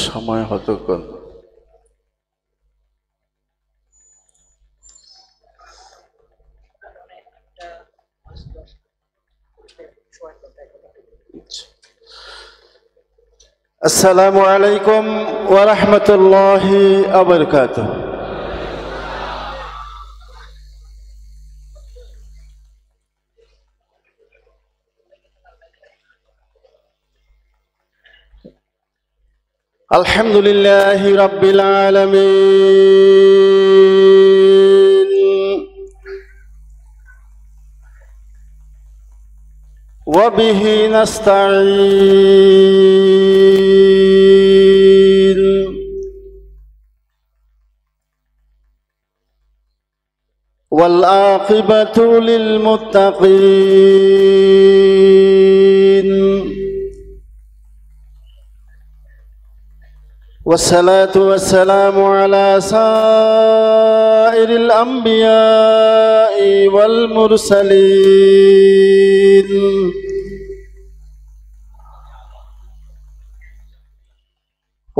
সময় কতক্ষণ? আসসালামু আলাইকুম ওয়া রাহমাতুল্লাহি ওয়া বারাকাতুহু। আলহামদুলিল্লাহি রাব্বিল আলামিন ওয়া বিহি নাস্তাঈন ওয়াল আকিবাতু লিল মুত্তাকিন والصلاة والسلام على سائر الأنبياء والمرسلين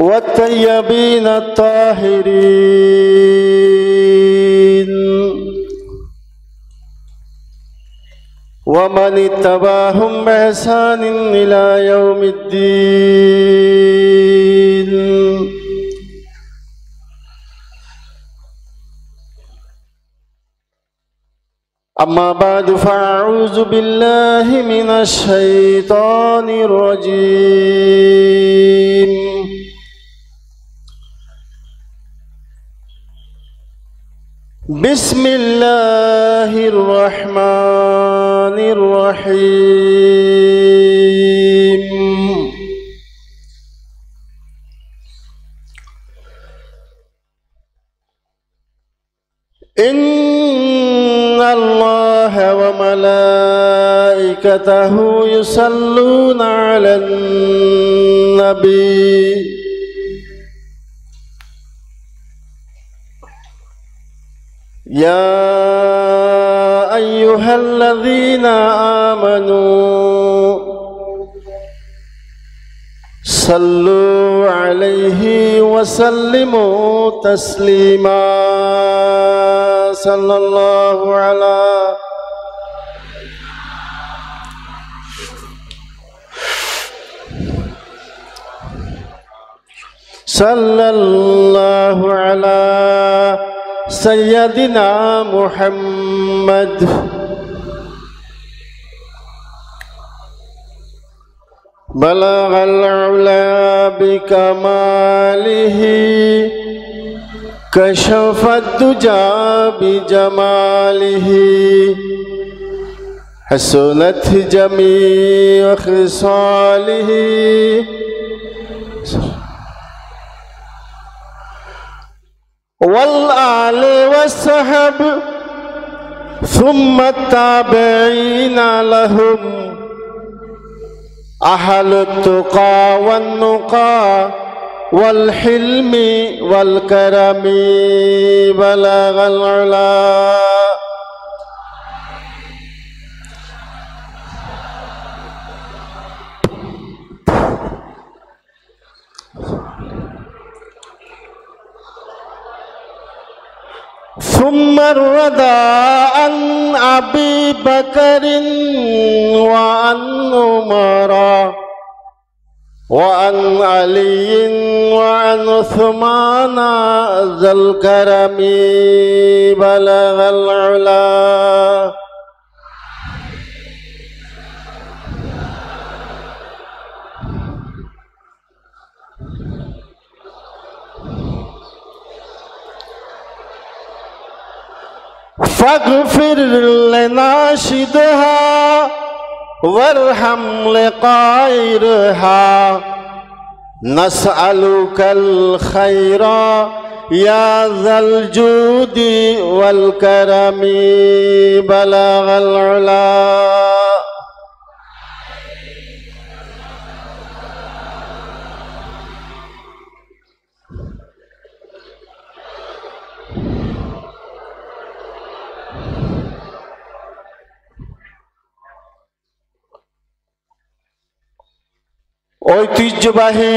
والطيبين الطاهرين ومن اتبعهم بإحسان إلى يوم الدين. أما بعد فأعوذ بالله من الشيطان الرجيم. بسم الله الرحمن الرحيم. إن الله وملائكته يصلون على النبي يا أيها الذين آمنوا صلوا عليه وسلموا تسليما. صلى الله على صلى الله على سيدنا محمد بلغ العلا بكماله كشف الدجى بجماله حسنت جميع خصاله والآل والصحب ثم التابعين لهم أهل التقى والنقى والحلم والكرم بلغ العلا ثم الرضا عن أبي بكر وعن عمر وعن علي وعن عثمان ذا الكرم بلغ العلا فاغفر لناشدها وارحم لقائرها نسألك الخير يا ذا الجود والكرم بلغ العلا ঐতিহ্যবাহী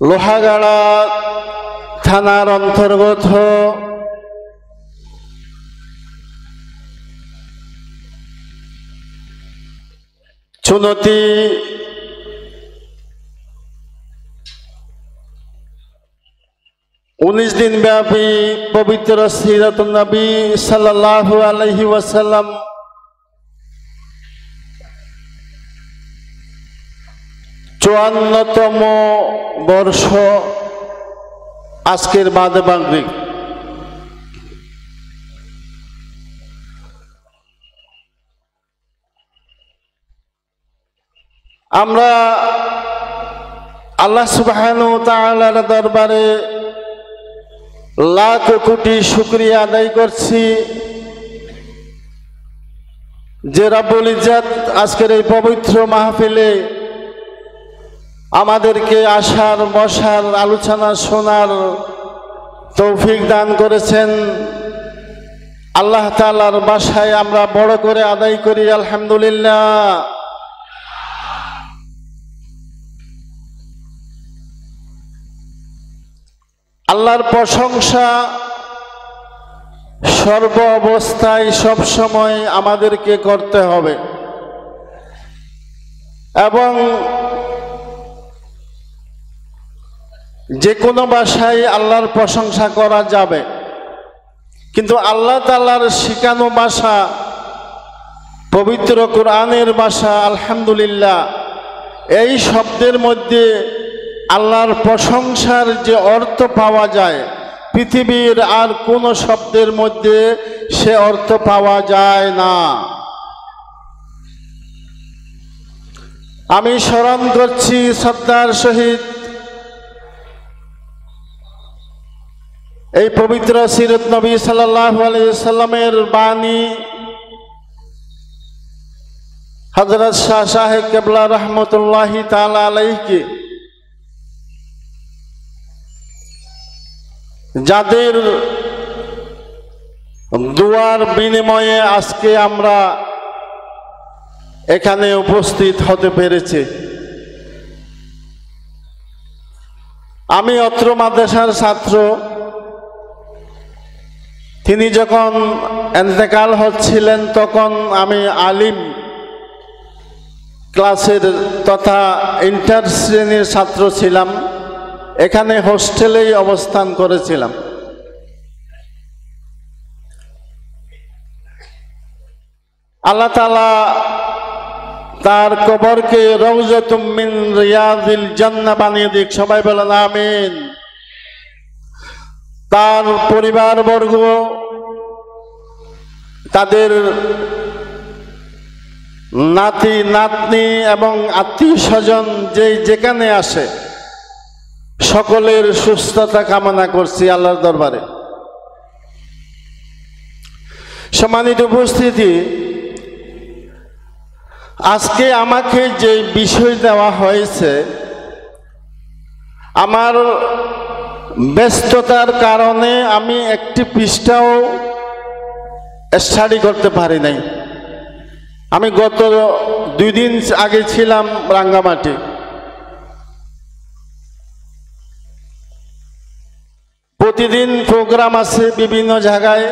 লোহাগাড়া থানার অন্তর্গত চুনতি উনিশ দিন ব্যাপী পবিত্র সিরাতুন নবী সাল্লাল্লাহু আলাইহি ওয়াসাল্লাম চুয়ান্নতম বর্ষ আজকের বাদে মাগরিব। আমরা আল্লাহ সুবহানাহু ওয়া তাআলার দরবারে লাখ কোটি শুকরিয়া আদায় করছি যে রব্বুল ইজ্জত আজকের এই পবিত্র মাহফিলে আমাদেরকে আসার বসার আলোচনা শোনার তৌফিক দান করেছেন। আল্লাহ তাআলার বাসায় আমরা বড় করে আদায় করি আলহামদুলিল্লাহ। আল্লাহর প্রশংসা সর্ব অবস্থায় সব সময় আমাদেরকে করতে হবে এবং যে কোনো ভাষায় আল্লাহর প্রশংসা করা যাবে, কিন্তু আল্লাহ তাআলার শিখানো ভাষা পবিত্র কোরআনের ভাষা আলহামদুলিল্লাহ, এই শব্দের মধ্যে আল্লাহর প্রশংসার যে অর্থ পাওয়া যায় পৃথিবীর আর কোনো শব্দের মধ্যে সে অর্থ পাওয়া যায় না। আমি স্মরণ করছি শ্রদ্ধার সহিত এই পবিত্র সিরাত নবী সাল্লাল্লাহু আলাইহি সাল্লামের বাণী হযরত শাহ সাহেব কেবলা রহমতুল্লাহি তাআলা আলাইহি, যাদের দুয়ার বিনিময়ে আজকে আমরা এখানে উপস্থিত হতে পেরেছি। আমি অত্র মাদ্রাসার ছাত্র। তিনি যখন ইন্তেকাল হচ্ছিলেন তখন আমি আলিম ক্লাসের তথা ইন্টার শ্রেণীর ছাত্র ছিলাম। এখানে হোস্টেলেই অবস্থান করেছিলাম। আল্লাহ তাআলা তার কবরকে রওজাতুম মিন রিয়াজিল জান্নাহ বানিয়ে দিক, সবাই বলেন আমিন। তার পরিবারবর্গ, তাদের নাতি নাতনি এবং আত্মীয় স্বজন যেখানে আসে সকলের সুস্থতা কামনা করছি আল্লাহর দরবারে। সম্মানিত উপস্থিতি, আজকে আমাকে যে বিষয় দেওয়া হয়েছে আমার ব্যস্ততার কারণে আমি একটি পৃষ্ঠাও স্টাডি করতে পারি নাই। আমি গত 2 দিন আগে ছিলাম রাঙ্গামাটি। প্রতিদিন প্রোগ্রাম আছে বিভিন্ন জায়গায়,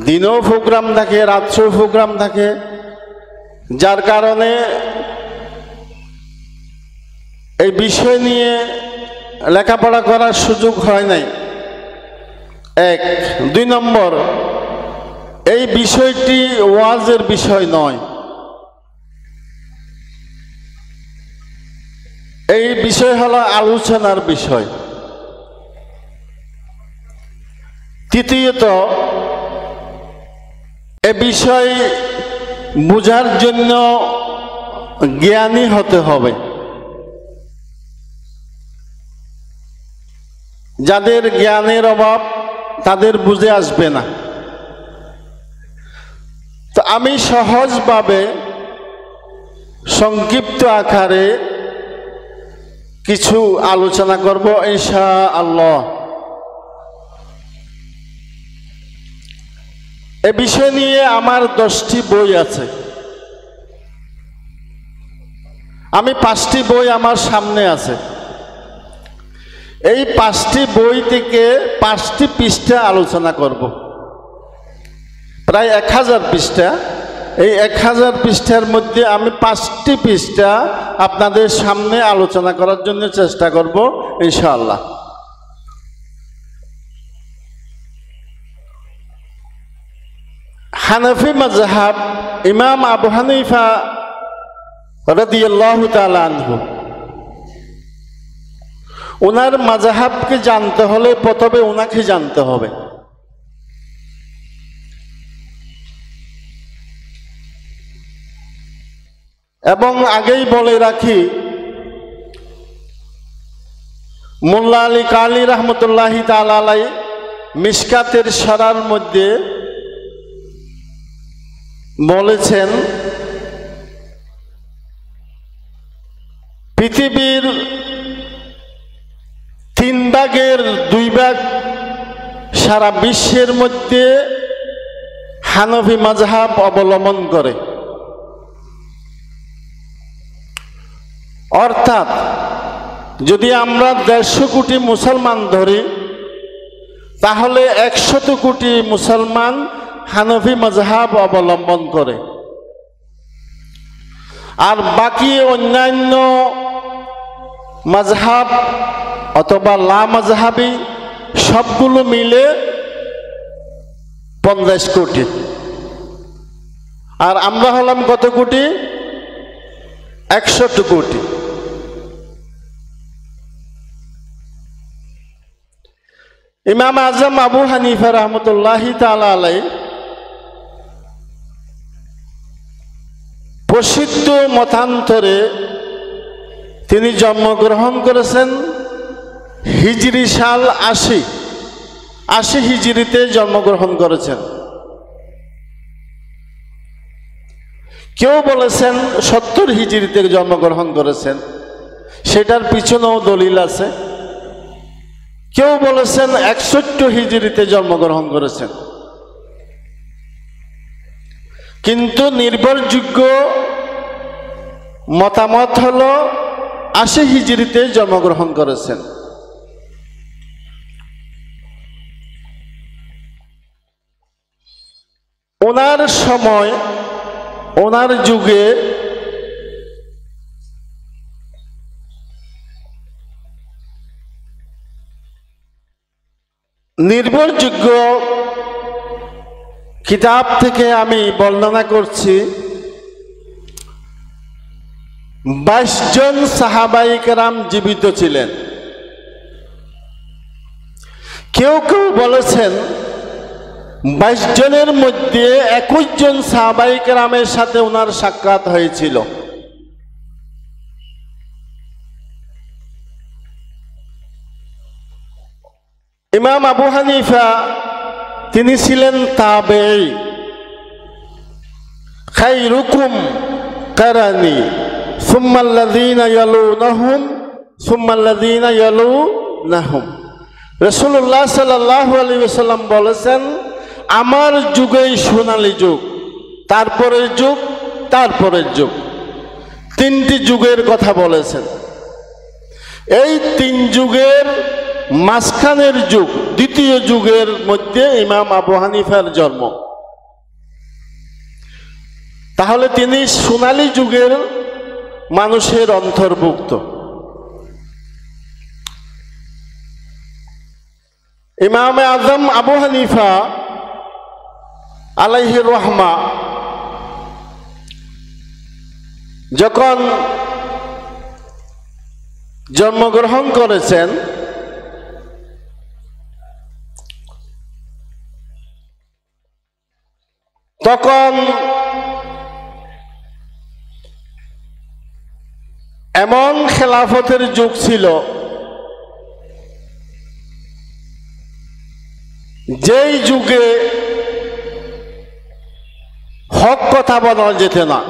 দিনেও প্রোগ্রাম থাকে, রাত্রেও প্রোগ্রাম থাকে, যার কারণে এই বিষয় নিয়ে লেখাপড়া করার সুযোগ হয় নাই। 1, 2 নম্বর, এই বিষয়টি ওয়াজের বিষয় নয়। এই বিষয় হলো আলোচনার বিষয়। তৃতীয়ত, এ বিষয় বুঝার জন্য জ্ঞানী হতে হবে। যাদের জ্ঞানের অভাব তাদের বুঝে আসবে না। তো আমি সহজভাবে সংক্ষিপ্ত আকারে কিছু আলোচনা করব ইনশাআল্লাহ। এ বিষয় নিয়ে আমার 10টি বই আছে। আমি 5টি বই আমার সামনে আছে। এই 5টি বই থেকে 5টি পৃষ্ঠা আলোচনা করব। প্রায় 1000 পৃষ্ঠা। এই 1000 পৃষ্ঠার মধ্যে আমি 5টি পৃষ্ঠা আপনাদের সামনে আলোচনা করার জন্য চেষ্টা করব ইনশাআল্লাহ। হানাফি মাযহাব, ইমাম আবু হানিফা রাদিয়াল্লাহু তাআলা আনহু, ওনার মাযহাবকে জানতে হলে প্রথমে ওনাকে জানতে হবে। এবং আগেই বলে রাখি, মোল্লা আলী কালী রহমতুল্লাহি তাআলা আলাইহি মিশকাতের শরার মধ্যে বলেছেন, পৃথিবীর 3 ভাগের 2 ভাগ সারা বিশ্বের মধ্যে হানফি মাযহাব অবলম্বন করে। অর্থাৎ যদি আমরা 150 কোটি মুসলমান ধরি, তাহলে 100 কোটি মুসলমান হানফি মাযহাব অবলম্বন করে। আর বাকি অন্যান্য মাযহাব অথবা লা মাযহাবি সবগুলো মিলে 50 কোটি। আর আমরা হলাম কত কোটি? 100 কোটি। ইমাম আজম আবু হানিফা রহমতুল্লাহি তাআলা আলাইহি প্রসিদ্ধ মতান্তরে তিনি জন্মগ্রহণ করেছেন হিজরি সাল 80 হিজরিতে জন্মগ্রহণ করেছেন। কেউ বলেছেন 70 হিজরিতে জন্মগ্রহণ করেছেন, সেটার পিছনেও দলিল আছে। কেউ বলেছেন 61 হিজরিতে জন্মগ্রহণ করেছেন, কিন্তু নির্ভরযোগ্য মতামত হলো 80 হিজরিতে জন্মগ্রহণ করেছেন। ওনার সময়, ওনার যুগে নির্ভরযোগ্য কিতাব থেকে আমি বর্ণনা করছি, 22 জন সাহাবায়ে কেরাম জীবিত ছিলেন। কেউ কেউ বলেছেন 22 জনের মধ্যে 21 জন সাহাবায়ে কেরামের সাথে ওনার সাক্ষাৎ হয়েছিল। ইমাম আবু হানিফা তিনি ছিলেন তাবেঈ। খায়রুকুম কারানি সুম্মাল্লাযীনা ইয়ালুনাহুম সুম্মাল্লাযীনা ইয়ালুনাহুম। রাসূলুল্লাহ সাল্লাল্লাহু আলাইহি ওয়াসাল্লাম বলেছেন, আমার যুগেই সোনালী যুগ, তারপরের যুগ, তারপরের যুগ। 3টি যুগের কথা বলেছেন। এই 3 যুগের মাঝখানের যুগ, দ্বিতীয় যুগের মধ্যে ইমাম আবু হানিফার জন্ম। তাহলে তিনি সোনালী যুগের মানুষের অন্তর্ভুক্ত। ইমাম আজম আবু হানিফা আলাইহির রহমা যখন জন্মগ্রহণ করেছেন, তখন এমন খেলাফতের যুগ ছিল যেই যুগে হক কথা বলা যেত না,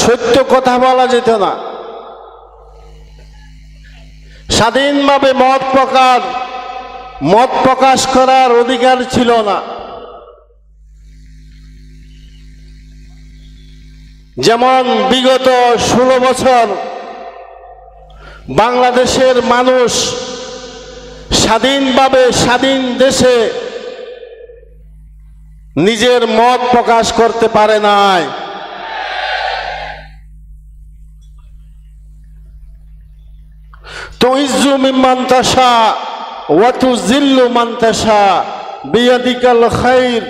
সত্য কথা বলা যেত না, স্বাধীনভাবে মত প্রকাশ করার অধিকার ছিল না। যেমন বিগত 16 বছর বাংলাদেশের মানুষ স্বাধীনভাবে স্বাধীন দেশে নিজের মত প্রকাশ করতে পারে নাই। তুইজ্জু মিম্মান তাশা ওয়া তুযিল্লু মান তাশা বিয়াদিকাল খায়র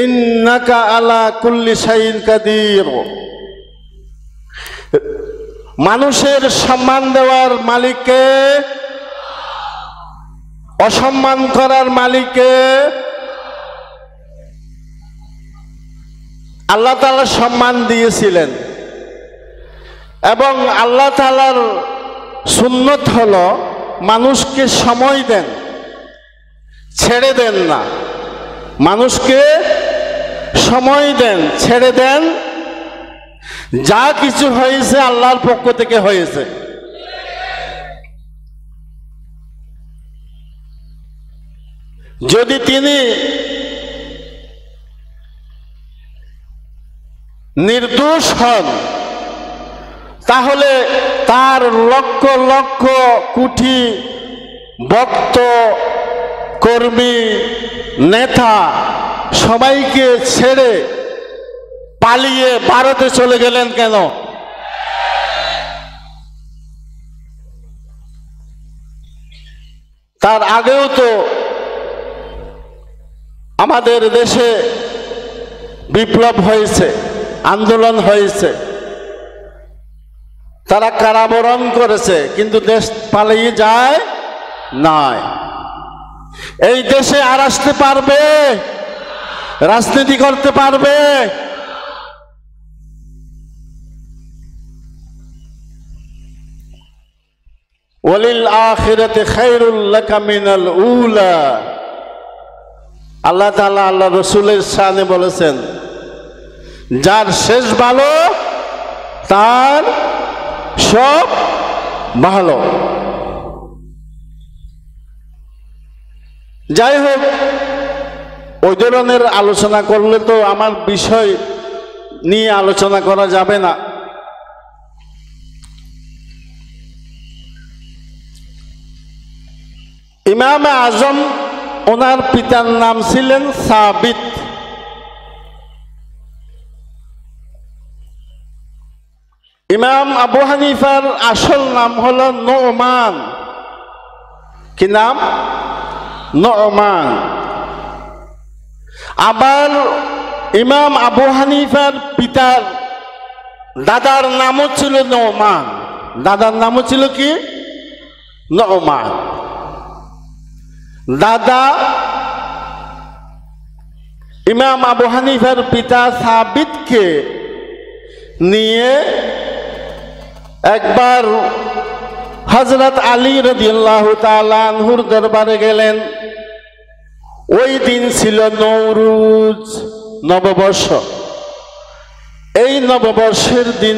ইন্নাকা আলা কুল্লি শাইইন কাদির। মানুষের সম্মান দেওয়ার মালিককে, অসম্মান করার মালিককে। আল্লাহ তাআলা সম্মান দিয়েছিলেন এবং আল্লাহ তাআলার সুন্নত হলো মানুষকে সময় দেন, ছেড়ে দেন না। মানুষকে সময় দেন, ছেড়ে দেন। যা কিছু হয়েছে আল্লাহর পক্ষ থেকে হয়েছে। যদি তিনি নির্দোষ হন তাহলে তার লক্ষ লক্ষ কোটি ভক্ত, কর্মী, নেতা সবাইকে ছেড়ে পালিয়ে ভারতে চলে গেলেন কেন? তার আগেও তো আমাদের দেশে বিপ্লব হয়েছে, আন্দোলন হয়েছে, তারা কারাবরণ করেছে, কিন্তু দেশ পালিয়ে যায় নাই। এই দেশে আর আসতে পারবে? রাজনীতি করতে পারবে? ওয়ালিল আখিরাতি খায়রুল লাকা মিনাল উলা। আল্লাহ তাআলা আল্লাহ রাসূলের শানে বলেছেন, যার শেষ ভালো তার সব ভালো। যাই হোক, ওই ধরনের আলোচনা করলে তো আমার বিষয় নিয়ে আলোচনা করা যাবে না। ইমাম আজম, ওনার পিতার নাম ছিলেন সাবিত। ইমাম আবু হানিফার আসল নাম হলো নোমান। কি নাম? নোমান। আবার ইমাম আবু হানিফার পিতার দাদার নামও ছিল নোমান। দাদার নামও ছিল কি? নোমান। দাদা ইমাম আবু হানিফার পিতা সাবিতকে নিয়ে একবার হযরত আলী রাদিয়াল্লাহু তাআলা আনহুর দরবারে গেলেন। ওই দিন ছিল নওরুজ, নববর্ষ। এই নববর্ষের দিন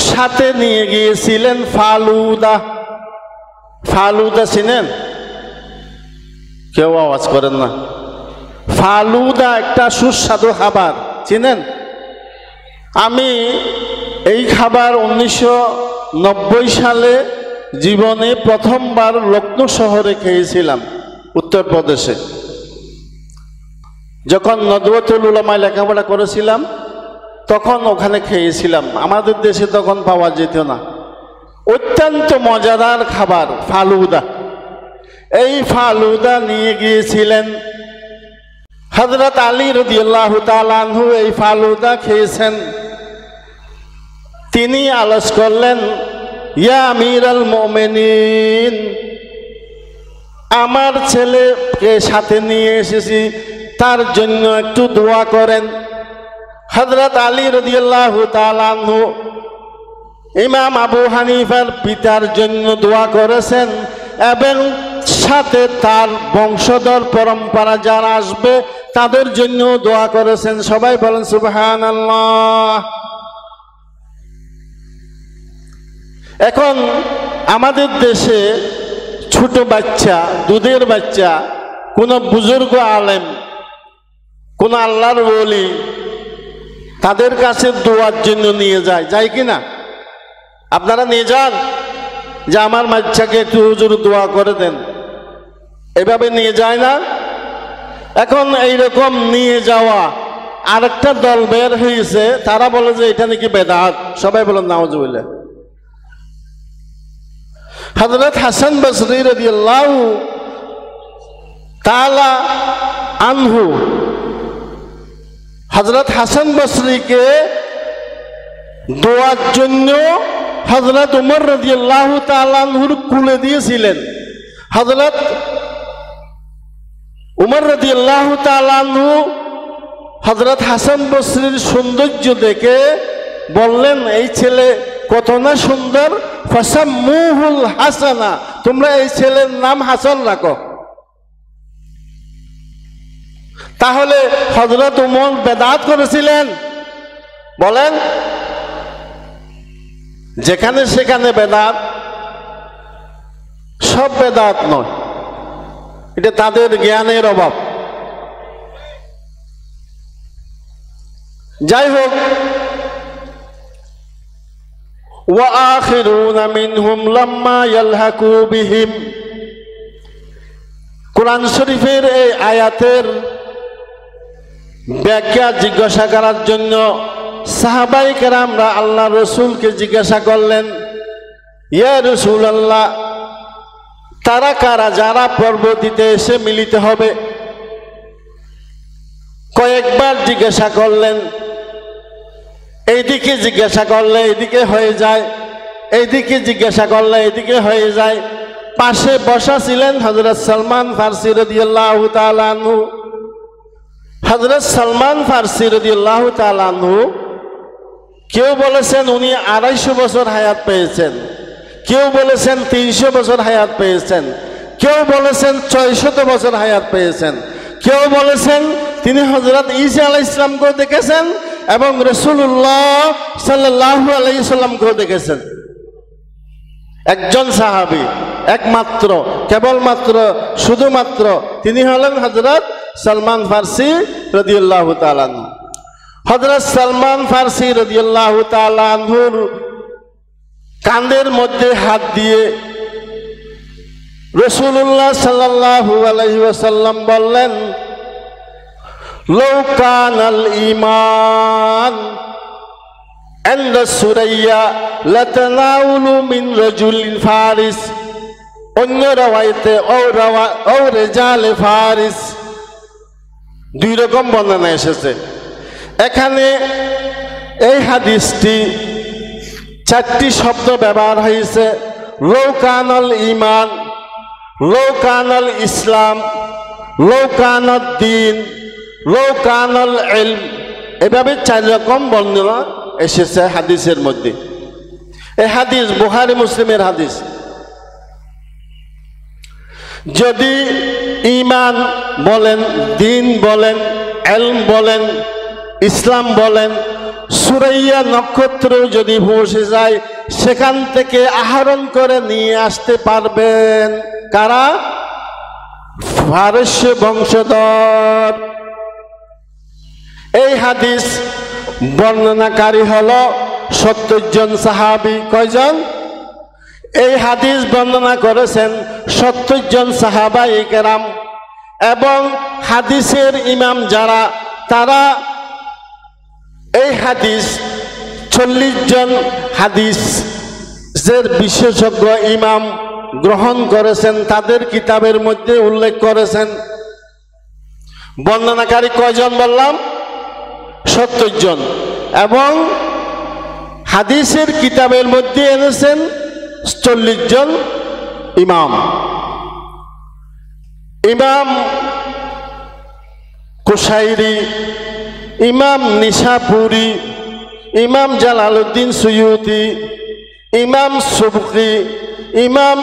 সাথে নিয়ে গিয়েছিলেন ফালুদা। ফালুদা চিনেন? কেউ আওয়াজ করেন না। ফালুদা একটা সুস্বাদু খাবার, চিনেন? আমি এই খাবার 1990 সালে জীবনে প্রথমবার লখনৌ শহরে খেয়েছিলাম, উত্তরপ্রদেশে। যখন নদওয়াতুল উলামায় লেখাপড়া করেছিলাম তখন ওখানে খেয়েছিলাম। আমাদের দেশে তখন পাওয়া যেত না। অত্যন্ত মজাদার খাবার ফালুদা। এই ফালুদা নিয়ে গিয়েছিলেন হযরত আলী রাদিয়াল্লাহু তাআলা আনহু। এই ফালুদা খেয়েছেন। তিনি আলোচ করলেন, ইয়া আমিরাল মুমিনিন, আমার ছেলেকে সাথে নিয়ে এসেছি, তার জন্য একটু দোয়া করেন। হযরত আলী রাদিয়াল্লাহু তাআলা আনহু ইমাম আবু হানিফার পিতার জন্য দোয়া করেছেন এবং সাথে তার বংশধর পরম্পরা যারা আসবে তাদের জন্য দোয়া করেছেন। সবাই বলেন সুবহানাল্লাহ। এখন আমাদের দেশে ছোট বাচ্চা, দুধের বাচ্চা, কোন বুজুর্গ আলেম, কোন আল্লাহর ওলি তাদের কাছে দোয়ার জন্য নিয়ে যায়, যায় কি না? আপনারা নিয়ে যান যে আমার বাচ্চাকে একটু হুজুর দোয়া করে দেন, এভাবে নিয়ে যায় না? এখন এইরকম নিয়ে যাওয়া আরেকটা দল বের হয়েছে, তারা বলে যে এটা নাকি বেদাত। সবাই বলেন নাউজুবিল্লাহ। হযরত হাসান বসরি রাদিয়াল্লাহু তাআলা আনহু হযরত হাসান বসরিকে দোয়ার জন্য হযরত উমর রাদিয়াল্লাহু তাআলা আনহুর কুলে দিয়েছিলেন। হযরত উমর রাদিয়াল্লাহু তাআলা আনহু হযরত হাসান বসরির সৌন্দর্য দেখে বললেন, এই ছেলে কত না সুন্দর, ফাসাম্মুহুল হাসানা, তোমরা এই ছেলের নাম হাসান রাখো। তাহলে হযরত উমর বেদাত করেছিলেন? বলেন, যেখানে সেখানে বেদাত, সব বেদাত নয়, এটা তাদের জ্ঞানের অভাব। যাই হোক, ওয়া আখিরুনা মিনহুম লাম্মা ইয়ালহাকু বিহিম, কোরআন শরীফের এই আয়াতের ব্যাখ্যা জিজ্ঞাসা করার জন্য সাহাবাই কেরামরা আল্লাহ রসুলকে জিজ্ঞাসা করলেন, ইয়া রাসূলুল্লাহ, তারা কারা যারা পরবর্তীতে এসে মিলিত হবে? কয়েকবার জিজ্ঞাসা করলেন, এইদিকে জিজ্ঞাসা করলে এইদিকে হয়ে যায়, এইদিকে জিজ্ঞাসা করলে এইদিকে হয়ে যায়। পাশে বসা ছিলেন হযরত সালমান ফারসি রাদিয়াল্লাহু তাআলা আনহু। হযরত সালমান ফারসি রাদিয়াল্লাহু তাআলা আনহু, কেউ বলেছেন উনি 250 বছর হায়াত পেয়েছেন, কেউ বলেছেন 300 বছর হায়াত পেয়েছেন, কেউ বলেছেন 600 বছর হায়াত পেয়েছেন, কেউ বলেছেন তিনি হযরত ঈসা আলাইহিস সালামকেও দেখেছেন এবং রাসূলুল্লাহ সাল্লাল্লাহু আলাইহি সাল্লামকেও দেখেছেন। একজন সাহাবী একমাত্র, কেবলমাত্র, শুধুমাত্র তিনি হলেন হযরত সালমান ফারসি রাদিয়াল্লাহু তাআলা আনহু। হযরত সালমান ফারসি রাদিয়াল্লাহু তাআলা আনহুর কাঁধের মধ্যে হাত দিয়ে রাসূলুল্লাহ সাল্লাল্লাহু আলাইহি ওয়াসাল্লাম বললেন, লাউ কানাল ঈমান ইনদা সুরাইয়া লাতানাউলু মিন রাজুলিন ফারিস। অন্য রাওয়ায়াতে ও রিজাল ফারিস, দুই রকম বর্ণনা এসেছে। এখানে এই হাদিসটি 4টি শব্দ ব্যবহার হয়েছে, লাউ কানাল ঈমান, লাউ কানাল ইসলাম, লাউ কানাদ দ্বীন, লাউ কানাল ইলম, এভাবে 4 রকম বর্ণনা এসেছে হাদিসের মধ্যে। এই হাদিস বুখারী মুসলিমের হাদিস। যদি ঈমান বলেন, দ্বীন বলেন, ইলম বলেন, ইসলাম বলেন, সুরাইয়া নক্ষত্র যদি বসে যায় সেখান থেকে আহরণ করে নিয়ে আসতে পারবেন কারা? ফারস্য বংশধর। এই হাদিস বর্ণনাকারী হলো 70 জন সাহাবী। কয়জন? এই হাদিস বর্ণনা করেছেন 70 জন সাহাবায়ে কেরাম এবং হাদিসের ইমাম যারা, তারা এই হাদিস 40 জন হাদিসের বিশেষজ্ঞ ইমাম গ্রহণ করেছেন, তাদের কিতাবের মধ্যে উল্লেখ করেছেন। বর্ণনাকারী কয়জন বললাম? 70 জন। এবং হাদিসের কিতাবের মধ্যে এনেছেন 40 জন ইমাম। ইমাম কুশাইরি, ইমাম নিশাপুরি, ইমাম জালালউদ্দিন সুয়ুতি, ইমাম সুবকি, ইমাম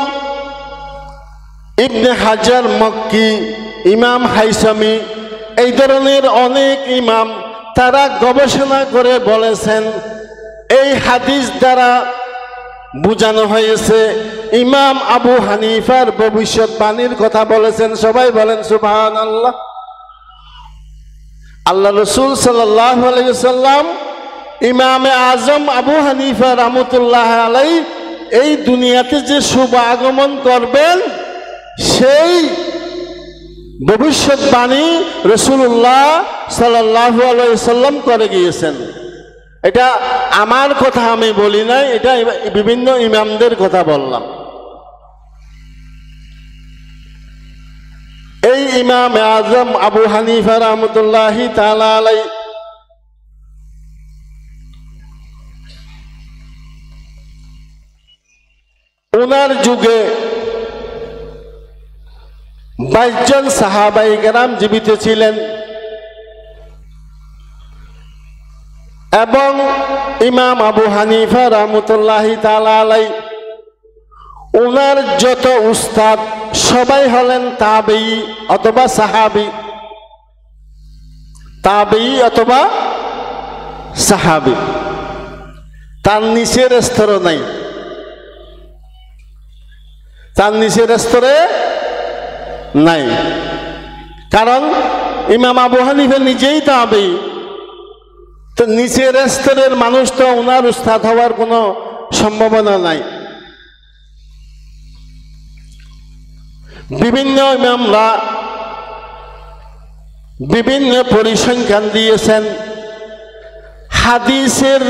ইবনে হাজার মক্কি, ইমাম হাইসামি, এই ধরনের অনেক ইমাম তারা গবেষণা করে বলেছেন এই হাদিস দ্বারা বোঝানো হয়েছে ইমাম আবু হানিফার ভবিষ্যৎবাণীর কথা বলেছেন। সবাই বলেন সুবহানাল্লাহ। আল্লাহ রাসূল সাল্লাল্লাহু আলাইহি ওয়াসাল্লাম ইমামে আজম আবু হানিফা রাহমাতুল্লাহ আলাইহি এই দুনিয়াতে যে শুভ আগমন করবেন সেই ভবিষ্যৎবাণী রাসূলুল্লাহ সাল্লাল্লাহু আলাইহি সাল্লাম করে গিয়েছেন। এটা আমার কথা আমি বলি নাই, এটা বিভিন্ন ইমামদের কথা বললাম। এই ইমাম আজম আবু হানিফা রাহমাতুল্লাহি তাআলা আলাইহি ওনার যুগে 22 জন সাহাবায়ে কেরাম জীবিত ছিলেন এবং ইমাম আবু হানিফা রাহমাতুল্লাহি তাআলা আলাইহি ওনার যত উস্তাদ সবাই হলেন তাবেঈ অথবা সাহাবী, তাবেঈ অথবা সাহাবী, তার নিচের স্তর নাই, তার নিচের স্তরে নাই। কারণ ইমাম আবু হানিফা নিজেই তাবেঈ, তো নিচের স্তরের মানুষ তো ওনার উস্তাদ হওয়ার কোনো সম্ভাবনা নাই। বিভিন্ন ইমামরা বিভিন্ন পরিসংখ্যান দিয়েছেন। হাদিসের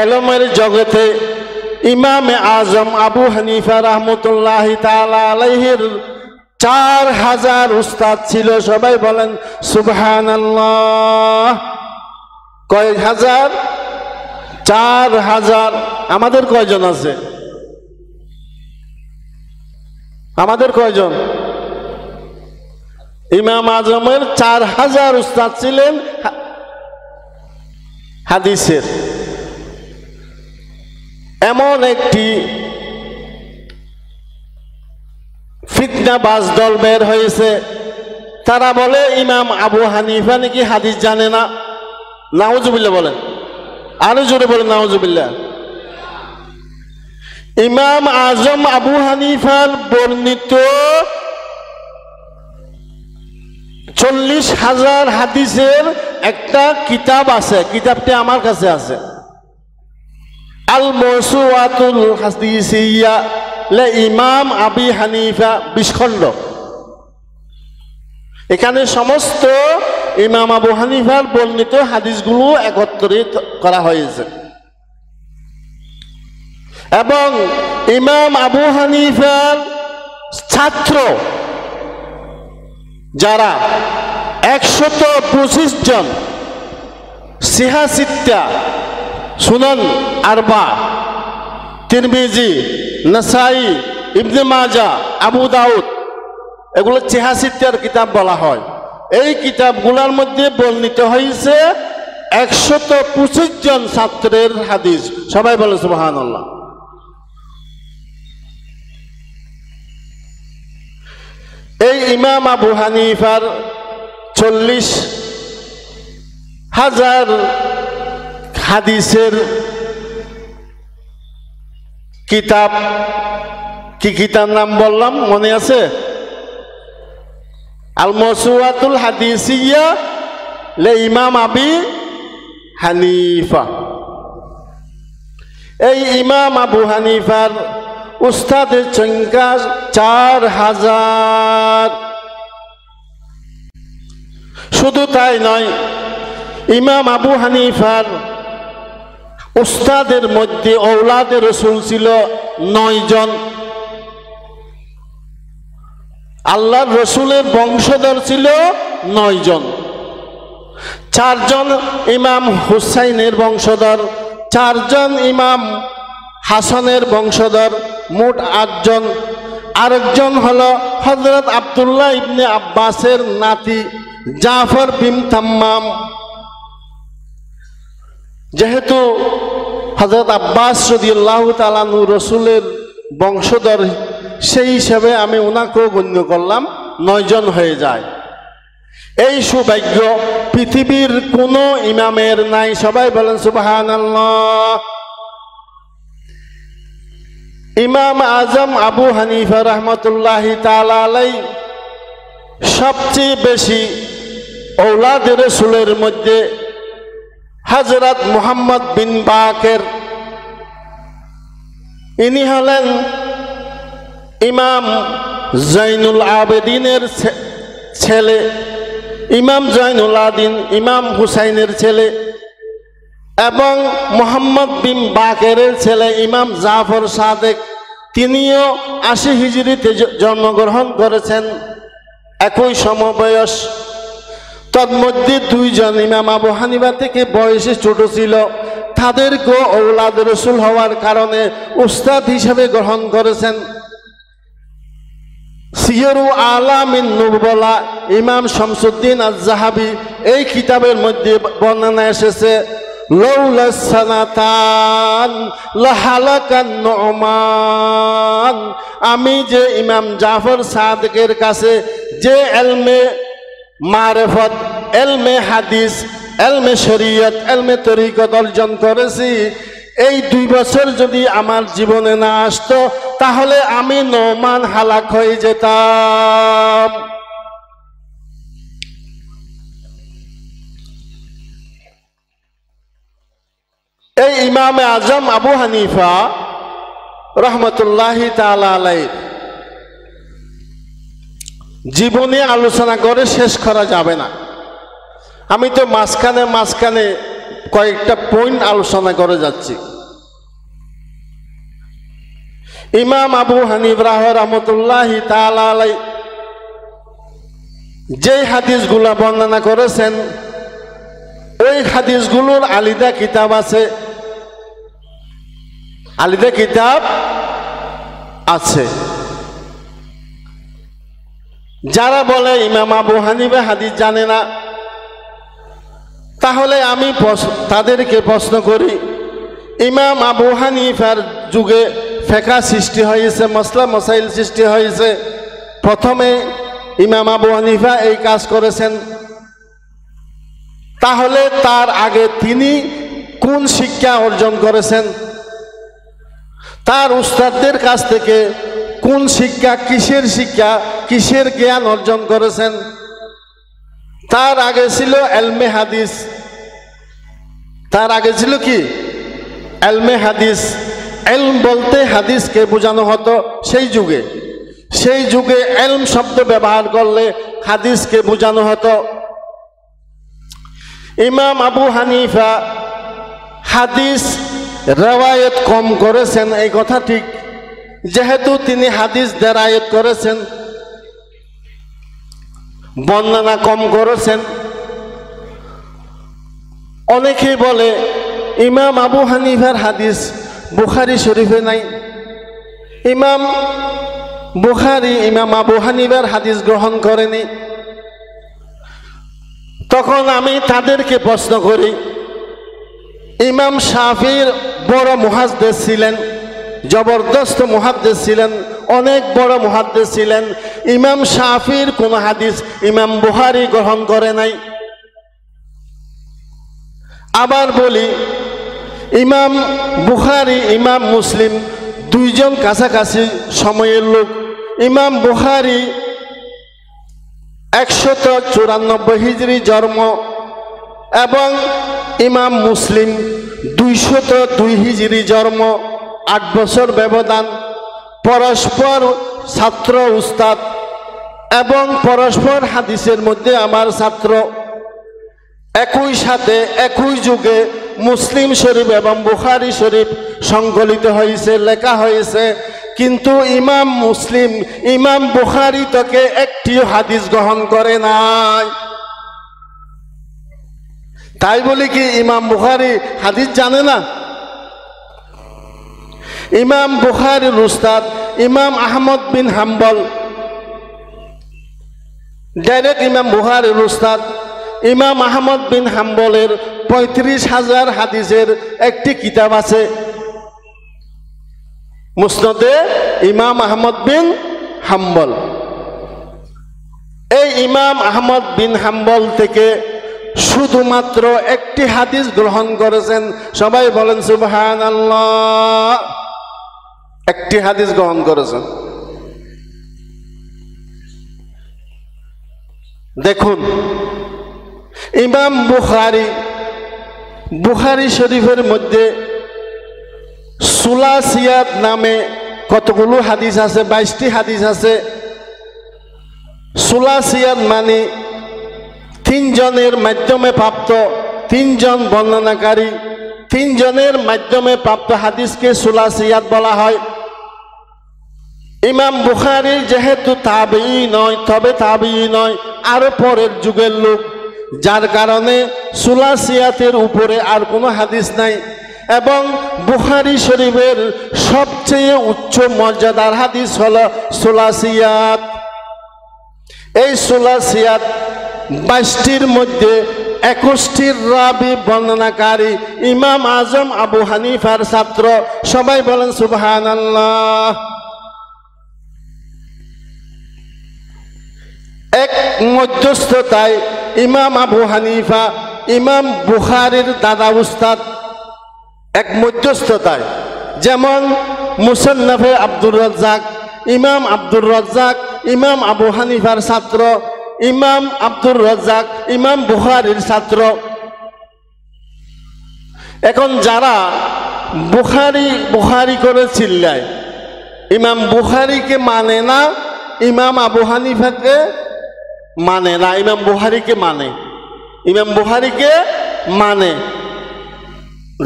ইলমের জগতে ইমামে আজম আবু হানিফা রাহমাতুল্লাহি তাআলা আলাইহির 4000 উস্তাদ ছিল। সবাই বলেন সুবহানাল্লাহ। কয় হাজার? 4000। আমাদের কয়জন আছে? আমাদের কয়জন? ইমাম আজমের 4000 উস্তাদ ছিলেন হাদিসের। এমন একটি ফিতনাবাজ দল বের হয়েছে, তারা বলে ইমাম আবু হানিফা নাকি হাদিস জানে না। নাউজুবিল্লাহ বলেন, আরো জোরে বলেন নাউজুবিল্লাহ। ইমাম আজম আবু হানিফার বর্ণিত 40,000 হাদিসের একটা কিতাব আছে, কিতাবটি আমার কাছে আছে, আল মওসুআতুল হাদিসিয়া লে ইমাম আবি হানিফা 20 খণ্ড। এখানে সমস্ত ইমাম আবু হানিফার বর্ণিত হাদিসগুলো একত্রিত করা হয়েছে এবং ইমাম আবু হানিফার ছাত্র যারা 125 জন, সিহা সিত্তা, সুনান আরবা, তিরমিজি, নাসাই, ইবনে মাজাহ, আবু দাউদ, এগুলো সিহা সিত্তার কিতাব বলা হয়। এই কিতাবগুলোর মধ্যে বর্ণিত হয়েছে 125 জন ছাত্রের হাদিস। সবাই বলে সুবহানাল্লাহ। এই ইমাম আবু হানিফার 40,000 হাদিসের কিতাব, কি কিতাব নাম বললাম মনে আছে? আল মওসুআতুল হাদিসিয়া লে ইমাম আবি হানিফা। এই ইমাম আবু হানিফার উস্তাদের সংখ্যা 4000। শুধু তাই নয়, ইমাম আবু হানিফার উস্তাদের মধ্যে ঔলাদে রাসূল ছিল 9 জন। আল্লাহর রসুলের বংশধর ছিল 9 জন। 4 জন ইমাম হুসাইনের বংশধর, 4 জন ইমাম হাসানের বংশধর, মোট 8 জন। আরেকজন হলো হযরত আব্দুল্লাহ ইবনে আব্বাসের নাতি জাফর বিন তাম্মাম। যেহেতু হযরত আব্বাস রাদিয়াল্লাহু তাআলা আনহু রসুলের বংশধর, সেই হিসাবে আমি ওনাকেও গণ্য করলাম, 9 জন হয়ে যায়। এই সৌভাগ্য পৃথিবীর কোনো ইমামের নাই। সবাই বলেন সুবহানাল্লাহ। ইমাম আজম আবু হানিফা রাহমাতুল্লাহি তাআলা আলাইহি সবচেয়ে বেশি ঔলাদে রাসূলের মধ্যে হযরত মুহাম্মদ বিন বাকের। ইনি হলেন ইমাম জৈনুল আবেদিনের ছেলে, ইমাম জৈনুল আবেদিন ইমাম হুসাইনের ছেলে, এবং মুহাম্মদ বিন বাকেরের ছেলে ইমাম জাফর সাদেক। তিনিও ৮০ হিজরিতে জন্মগ্রহণ করেছেন, একই সমবয়স। তন্মধ্যে দুইজন ইমাম আবু হানিফা থেকে বয়সে ছোট ছিল, তাদেরকেও ঔলাদ রসুল হওয়ার কারণে উস্তাদ হিসেবে গ্রহণ করেছেন। সিয়রু আলামিন নুবলা ইমাম শামসুদ্দিন আয-যাহাবী এই কিতাবের মধ্যে বর্ণনা এসেছে, লাউলা সানাতান লাহালাকান নুমান। আমি যে ইমাম জাফর সাদেকের কাছে যে এলমে মারেফত, এলমে হাদিস, এলমে শরীয়ত, এলমে তরিকত অর্জন করেছি, এই 2 বছর যদি আমার জীবনে না আসতো তাহলে আমি নোমান হালাক হয়ে যেতাম। এই ইমামে আজম আবু হানিফা রহমতুল্লাহি তাআলা আলাইহি জীবনে আলোচনা করে শেষ করা যাবে না। আমি তো মাঝখানে কয়েকটা পয়েন্ট আলোচনা করে যাচ্ছি। ইমাম আবু হানিফা রহমতুল্লাহি তাআলা আলাইহি যে হাদিসগুলা বর্ণনা করেছেন, ওই হাদিসগুলোর আলাদা কিতাব আছে, আলাদা কিতাব আছে। যারা বলে ইমাম আবু হানিফা হাদিস জানে না, তাহলে আমি তাদেরকে প্রশ্ন করি, ইমাম আবু হানিফার যুগে ফিকহ সৃষ্টি হয়েছে, মাসলা মাসাইল সৃষ্টি হয়েছে, প্রথমে ইমাম আবু হানিফা এই কাজ করেছেন, তাহলে তার আগে তিনি কোন শিক্ষা অর্জন করেছেন? তার উস্তাদদের কাছ থেকে কোন শিক্ষা, কিসের জ্ঞান অর্জন করেছেন? তার আগে ছিল এলমে হাদিস, তার আগে ছিল কি? এলমে হাদিস। এলম বলতে হাদিসকে বোঝানো হতো সেই যুগে এলম শব্দ ব্যবহার করলে হাদিসকে বোঝানো হতো। ইমাম আবু হানিফা হাদিস রেওয়ায়েত কম করেছেন, এই কথা ঠিক, যেহেতু তিনি হাদিস দেরায়েত করেছেন, বর্ণনা কম করেছেন। অনেকেই বলে ইমাম আবু হানিফার হাদিস বুখারী শরীফে নাই, ইমাম বুখারী ইমাম আবু হানিফার হাদিস গ্রহণ করেনি। তখন আমি তাদেরকে প্রশ্ন করি, ইমাম শাফির বড় মুহাদ্দিস ছিলেন, জবরদস্ত মুহাদ্দিস ছিলেন, অনেক বড় মুহাদ্দিস ছিলেন, ইমাম শাফির কোন হাদিস ইমাম বুখারী গ্রহণ করে নাই। আবার বলি, ইমাম বুখারী ইমাম মুসলিম দুইজন কাছাকাছি সময়ের লোক। ইমাম বুখারী ১৯৪ হিজরি জন্ম এবং ইমাম মুসলিম ২০২ হিজরি জন্ম, ৮ বছর ব্যবধান। পরস্পর ছাত্র উস্তাদ এবং পরস্পর হাদিসের মধ্যে আমার ছাত্র। একই সাথে একই যুগে মুসলিম শরীফ এবং বুখারী শরীফ সংকলিত হয়েছে, লেখা হয়েছে, কিন্তু ইমাম মুসলিম ইমাম বুখারী থেকে একটিও হাদিস গ্রহণ করে নাই। তাই বলি কি ইমাম বুখারী হাদিস জানে না? ইমাম বুখারীর উস্তাদ ইমাম আহমদ বিন হাম্বল, ডাইরেক্ট ইমাম বুখারীর উস্তাদ ইমাম আহমদ বিন হাম্বলের ৩৫,০০০ হাদিসের একটি কিতাব আছে, মুসনদে ইমাম আহমদ বিন হাম্বল। এই ইমাম আহমদ বিন হাম্বল থেকে শুধুমাত্র একটি হাদিস গ্রহণ করেছেন, সবাই বলেন সুবহানাল্লাহ। একটি হাদিস গ্রহণ করেছেন। দেখুন, ইমাম বুখারী বুখারী শরীফের মধ্যে সুলাসিয়াত নামে কতগুলো হাদিস আছে, 22টি হাদিস আছে। সুলাসিয়াত মানে তিনজনের মাধ্যমে প্রাপ্ত, তিনজন বর্ণনাকারী, তিনজনের মাধ্যমে প্রাপ্ত হাদিসকে সুলাসিয়াত বলা হয়। ইমাম বুখারী যেহেতু তাবেঈ নয়, তবে তাবেঈ নয়, আরো পরের যুগের লোক, যার কারণে সুলাসিয়াতের উপরে আর কোনো হাদিস নাই। এবং বুখারী শরীফের সবচেয়ে উচ্চ মর্যাদার হাদিস হলো সুলাসিয়াত। এই সুলাসিয়াত 22টির মধ্যে 21টির রাবি বর্ণনাকারী ইমাম আজম আবু হানিফার ছাত্র। সবাই বলেন সুবহানাল্লাহ। এক মধ্যস্থতায় ইমাম আবু হানিফা ইমাম বুখারীর দাদা উস্তাদ, এক মধ্যস্থতায়। যেমন মুসান্নাফে আব্দুর রাজ্জাক, ইমাম আব্দুর রাজ্জাক ইমাম আবু হানিফার ছাত্র, ইমাম আব্দুর রাজ্জাক ইমাম বুখারীর ছাত্র। এখন যারা বুখারী বুখারী করে চিল্লায়, ইমাম বুখারীকে মানে না, ইমাম আবু হানিফাকে মানে না, ইমাম বুখারীকে মানে, ইমাম বুখারীকে মানে,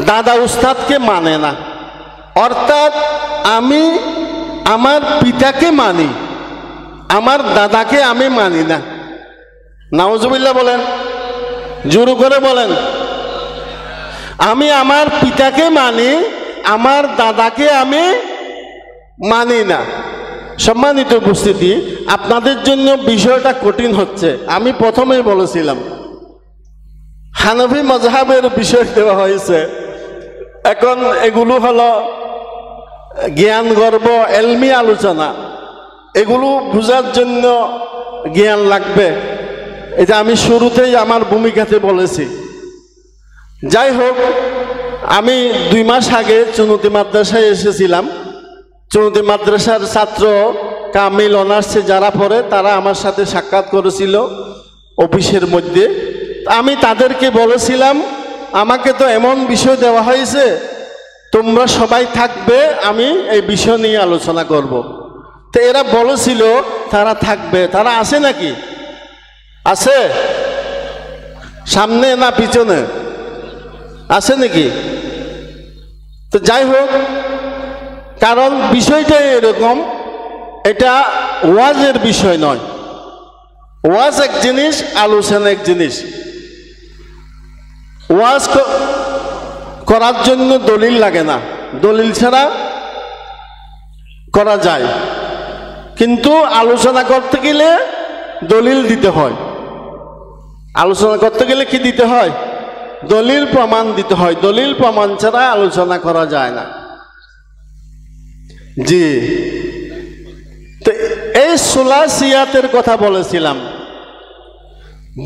দাদা উস্তাদকে মানে না। অর্থাৎ আমি আমার পিতাকে মানি, আমার দাদাকে আমি মানি না। নাউজুবিল্লাহ বলেন, জোর করে বলেন। আমি আমার পিতাকে মানি, আমার দাদাকে আমি মানি না। সম্মানিত উপস্থিতি, আপনাদের জন্য বিষয়টা কঠিন হচ্ছে। আমি প্রথমেই বলেছিলাম হানফি মাযহাবের বিষয় দেওয়া হয়েছে। এখন এগুলো হলো জ্ঞান গর্ব, এলমি আলোচনা, এগুলো বোঝার জন্য জ্ঞান লাগবে। এটা আমি শুরুতেই আমার ভূমিকাতে বলেছি। যাই হোক, আমি 2 মাস আগে চুনতি মাদ্রাসায় এসেছিলাম। চুনতি মাদ্রাসার ছাত্র কামিল অনার্সে যারা পড়ে তারা আমার সাথে সাক্ষাৎ করেছিল অফিসের মধ্যে। আমি তাদেরকে বলেছিলাম, আমাকে তো এমন বিষয় দেওয়া হয়েছে, তোমরা সবাই থাকবে, আমি এই বিষয় নিয়ে আলোচনা করব। তো এরা বলেছিল তারা থাকবে। তারা আছে নাকি? আছে? সামনে না পিছনে? আছে নাকি? তো যাই হোক, কারণ বিষয়টা এরকম, এটা ওয়াজের বিষয় নয়। ওয়াজ এক জিনিস, আলোচনা এক জিনিস। ওয়াজ করার জন্য দলিল লাগে না, দলিল ছাড়া করা যায়, কিন্তু আলোচনা করতে গেলে দলিল দিতে হয়। আলোচনা করতে গেলে কি দিতে হয়? দলিল প্রমাণ দিতে হয়। দলিল প্রমাণ ছাড়া আলোচনা করা যায় না। জি, তো এই সুলাসিয়াতের কথা বলেছিলাম।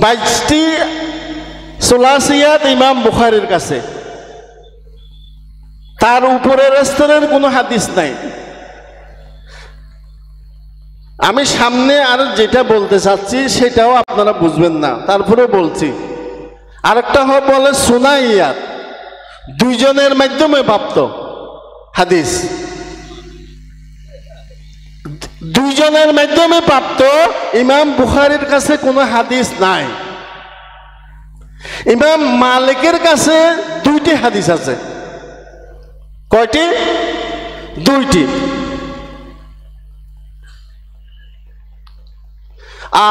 22টি সুলাসিয়াত ইমাম বুখারীর কাছে, তার উপরের স্তরের কোনো হাদিস নাই। আমি সামনে আর যেটা বলতে চাচ্ছি সেটাও আপনারা বুঝবেন না, তারপরে বলছি। আরেকটা বলে সুনাইয়াত, 2 জনের মাধ্যমে প্রাপ্ত হাদিস। 2 জনের মাধ্যমে প্রাপ্ত ইমাম বুখারীর কাছে কোনো হাদিস নাই। ইমাম মালিকের কাছে 2টি হাদিস আছে। কয়টি? 2টি।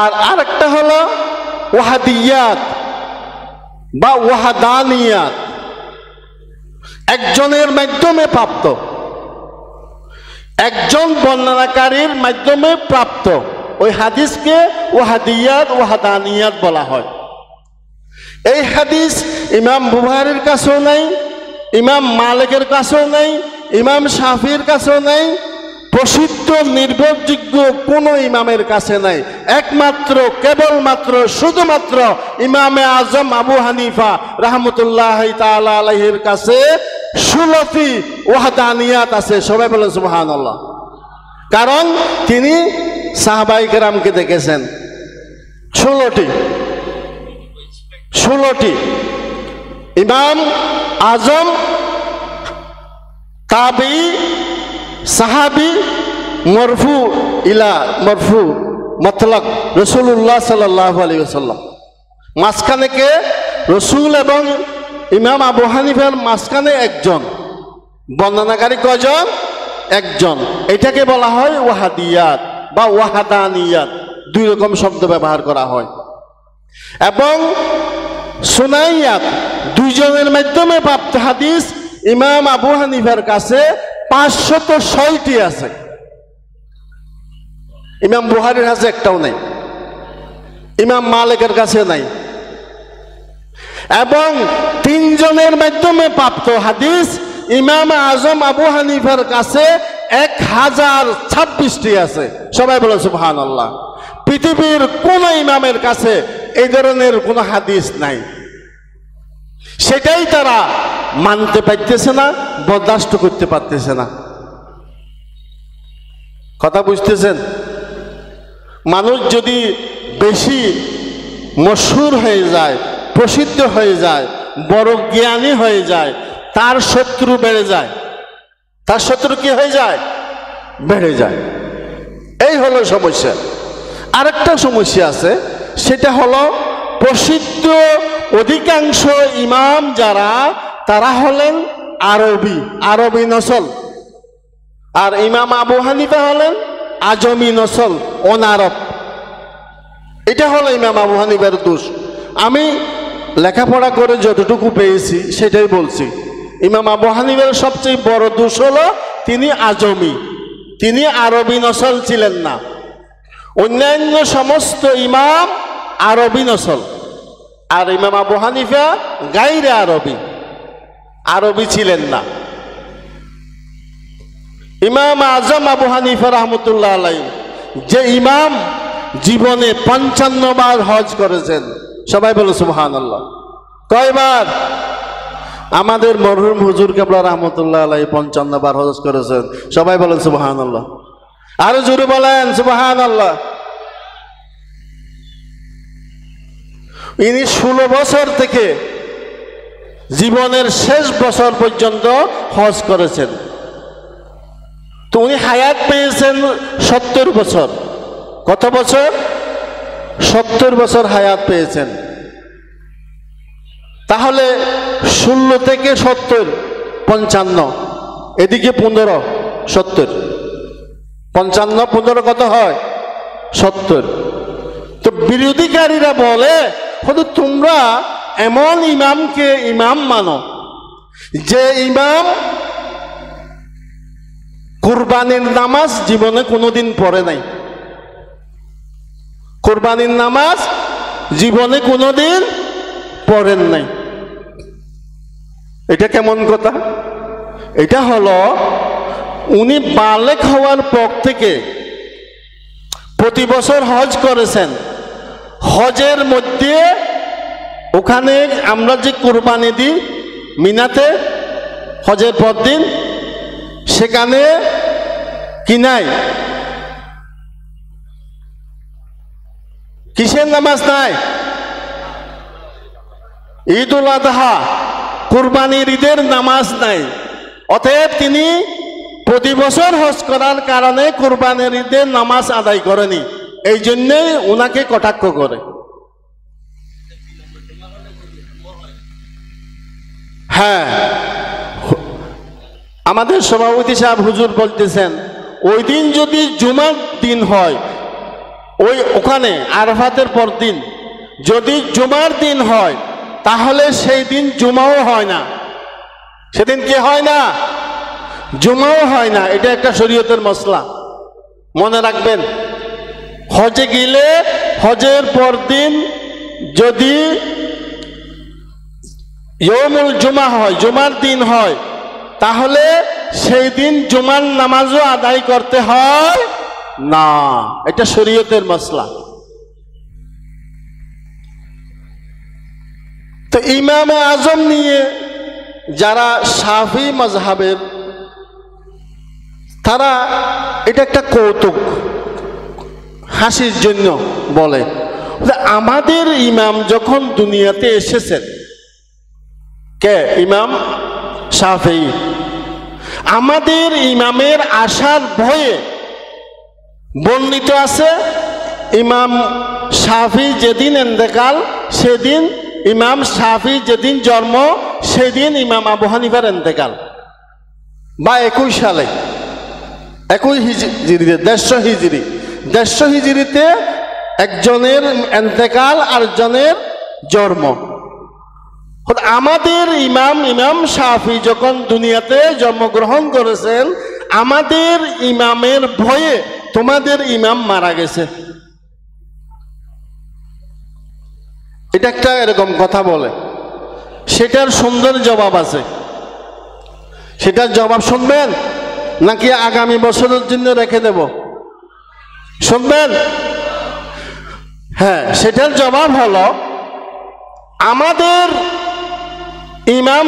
আর আরেকটা হলো ওয়াহাদিয়াত বা ওয়াহাদানিয়াত, একজনের মাধ্যমে প্রাপ্ত, একজন বর্ণনাকারীর মাধ্যমে প্রাপ্ত ওই হাদিসকে ওয়াহাদিয়াত ওয়াহাদানিয়াত বলা হয়। এই হাদিস ইমাম বুখারীর কাছেও নাই, ইমাম মালিকের কাছেও নাই, ইমাম শাফির কাছেও নাই, প্রসিদ্ধ নির্ভরযোগ্য কোন ইমামের কাছে নাই। একমাত্র কেবলমাত্র শুধুমাত্র ইমামে আজম আবু হানিফা রাহমাতুল্লাহি তাআলা আলাইহির কাছে 16টি ওয়াহদানিয়াত আছে। সবাই বলেন সুবহানাল্লাহ। কারণ তিনি সাহাবায়ে কেরামকে দেখেছেন। 16টি ইমাম আজম, তাবি, সাহাবি, মরফু ইলা মরফু মতলক রাসূলুল্লাহ সাল্লাল্লাহু আলাইহি ওয়াসাল্লাম। মাঝখানে কে? রসুল এবং ইমাম আবু হানিফার মাঝখানে একজন। বর্ণনাকারী কজন? একজন। এটাকে বলা হয় ওয়াহাদিয়াত বা ওয়াহাদানিয়াত, দুই রকম শব্দ ব্যবহার করা হয়। এবং সুনাইয়াত, দুইজনের মাধ্যমে প্রাপ্ত হাদিস ইমাম আবু হানিফার কাছে 506টি আছে। ইমাম বুখারীর কাছে একটাও নাই, ইমাম মালিকের কাছে নাই। এবং 3 জনের মাধ্যমে প্রাপ্ত হাদিস ইমাম আজম আবু হানিফার কাছে 1026টি আছে। সবাই বলে সুবহানাল্লাহ। পৃথিবীর কোন ইমামের কাছে এই ধরনের কোন হাদিস নাই। সেটাই তারা মানতে পারতেছে না, বরদাস্ত করতে পারতেছে না। কথা বুঝতেছেন? মানুষ যদি বেশি মশহুর হয়ে যায়, প্রসিদ্ধ হয়ে যায়, বড় জ্ঞানী হয়ে যায়, তার শত্রু বেড়ে যায়। তার শত্রু কি হয়ে যায়? বেড়ে যায়। এই হলো সমস্যা। আরেকটা সমস্যা আছে, সেটা হলো প্রসিদ্ধ অধিকাংশ ইমাম যারা, তারা হলেন আরবি নসল, আর ইমাম আবু হানিফা হলেন আজমি নসল, অনারব। এটা হলো ইমাম আবু হানিফার দোষ। আমি লেখাপড়া করে যতটুকু পেয়েছি সেটাই বলছি। ইমাম আবু হানিফার সবচেয়ে বড় দোষ হলো তিনি আজমি, তিনি আরবি নসল ছিলেন না। অন্যান্য সমস্ত ইমাম আরবি নসল, আর ইমাম আবু হানিফা গায়রে আরবি ছিলেন না। ইমাম আজম আবু হানিফা রহমতুল্লাহ আলাইহি, যে ইমাম জীবনে 55 বার হজ করেছেন। সবাই বলো সুবহানাল্লাহ। কয়বার? আমাদের মরহুম হুজুর কেবলা রহমতুল্লাহ আলাইহি 55 বার হজ করেছেন। সবাই বলেন সুবহানাল্লাহ। আরো জোরে বলেন সুবহানাল্লাহ। ইনি 16 বছর থেকে জীবনের শেষ বছর পর্যন্ত হজ করেছেন। তো উনি হায়াত পেয়েছেন 70 বছর। কত বছর? 70 বছর হায়াত পেয়েছেন। তাহলে 16 থেকে 70 55, এদিকে 15, 70, 55 15 কত হয়? 70। তো বিরোধীকারীরা বলে, হয়তো তোমরা এমন ইমামকে ইমাম মানো যে ইমাম কুরবানির নামাজ জীবনে কোনোদিন পড়ে নাই। কুরবানির নামাজ জীবনে কোনোদিন পড়েন নাই। এটা কেমন কথা? এটা হলো উনি বালেগ হওয়ার পর থেকে প্রতি বছর হজ করেছেন। হজের মধ্যে ওখানে আমরা যে কুরবানি দিই মিনাতে হজের পর দিন, সেখানে কি নাই? কিসের নামাজ নাই? ঈদুল আযহা, কুরবানির ঈদের নামাজ নাই। অতএব তিনি প্রতি বছর হজ করার কারণে কুরবানির ঈদের নামাজ আদায় করেনি, এই জন্যই ওনাকে কটাক্ষ করে। হ্যাঁ, আমাদের সভাপতি সাহেব হুজুর বলতেছেন, ওই দিন যদি জুমার দিন হয়, ওখানে আরাফাতের পর দিন যদি জুমার দিন হয়, তাহলে সেই দিন জুমাও হয় না। সেদিন কি হয় না? জুমাও হয় না। এটা একটা শরীয়তের মসলা, মনে রাখবেন। হজে গেলে হজের পর দিন যদি ইয়মুল জুমা হয়, জুমার দিন হয়, তাহলে সেই দিন জুমার নামাজও আদায় করতে হয় না। এটা শরীয়তের মসলা। তো ইমামে আজম নিয়ে যারা শাফি মাযহাবের, তারা এটা একটা কৌতুক, হাসির জন্য বলে, আমাদের ইমাম যখন দুনিয়াতে এসেছেন কে? ইমাম শাফিঈ। আমাদের ইমামের আসার ভয়ে বর্ণিত আছে ইমাম শাফিঈ যেদিন ইন্তেকাল সেদিন, ইমাম শাফিঈ যেদিন জন্ম সেদিন ইমাম আবু হানিফার ইন্তেকাল, বা 21 সালে, 21 হিজরিতে, 150 হিজরি, 150 হিজরিতে একজনের ইন্তেকাল আর একজনের জন্ম। আমাদের ইমাম শাফিঈ যখন দুনিয়াতে জন্মগ্রহণ করেছেন, আমাদের ইমামের ভয়ে তোমাদের ইমাম মারা গেছে, এটা একটা এরকম কথা বলে। সেটার সুন্দর জবাব আছে, সেটার জবাব শুনবেন নাকি আগামী বছরের জন্য রেখে দেব? শুনবেন? হ্যাঁ, সেটার জবাব হলো, আমাদের ইমাম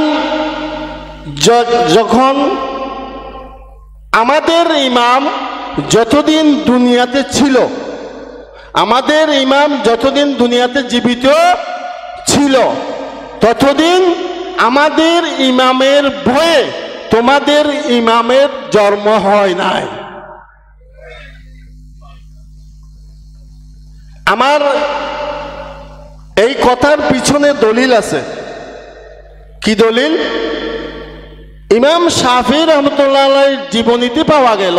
যখন, আমাদের ইমাম যতদিন দুনিয়াতে ছিল, আমাদের ইমাম যতদিন দুনিয়াতে জীবিত ছিল, ততদিন আমাদের ইমামের ভয়ে তোমাদের ইমামের জন্ম হয় নাই। আমার এই কথার পিছনে দলিল আছে। কি দলিল? ইমাম শাফিঈ রহমতুল্লাহ আলাইহির জীবনীতে পাওয়া গেল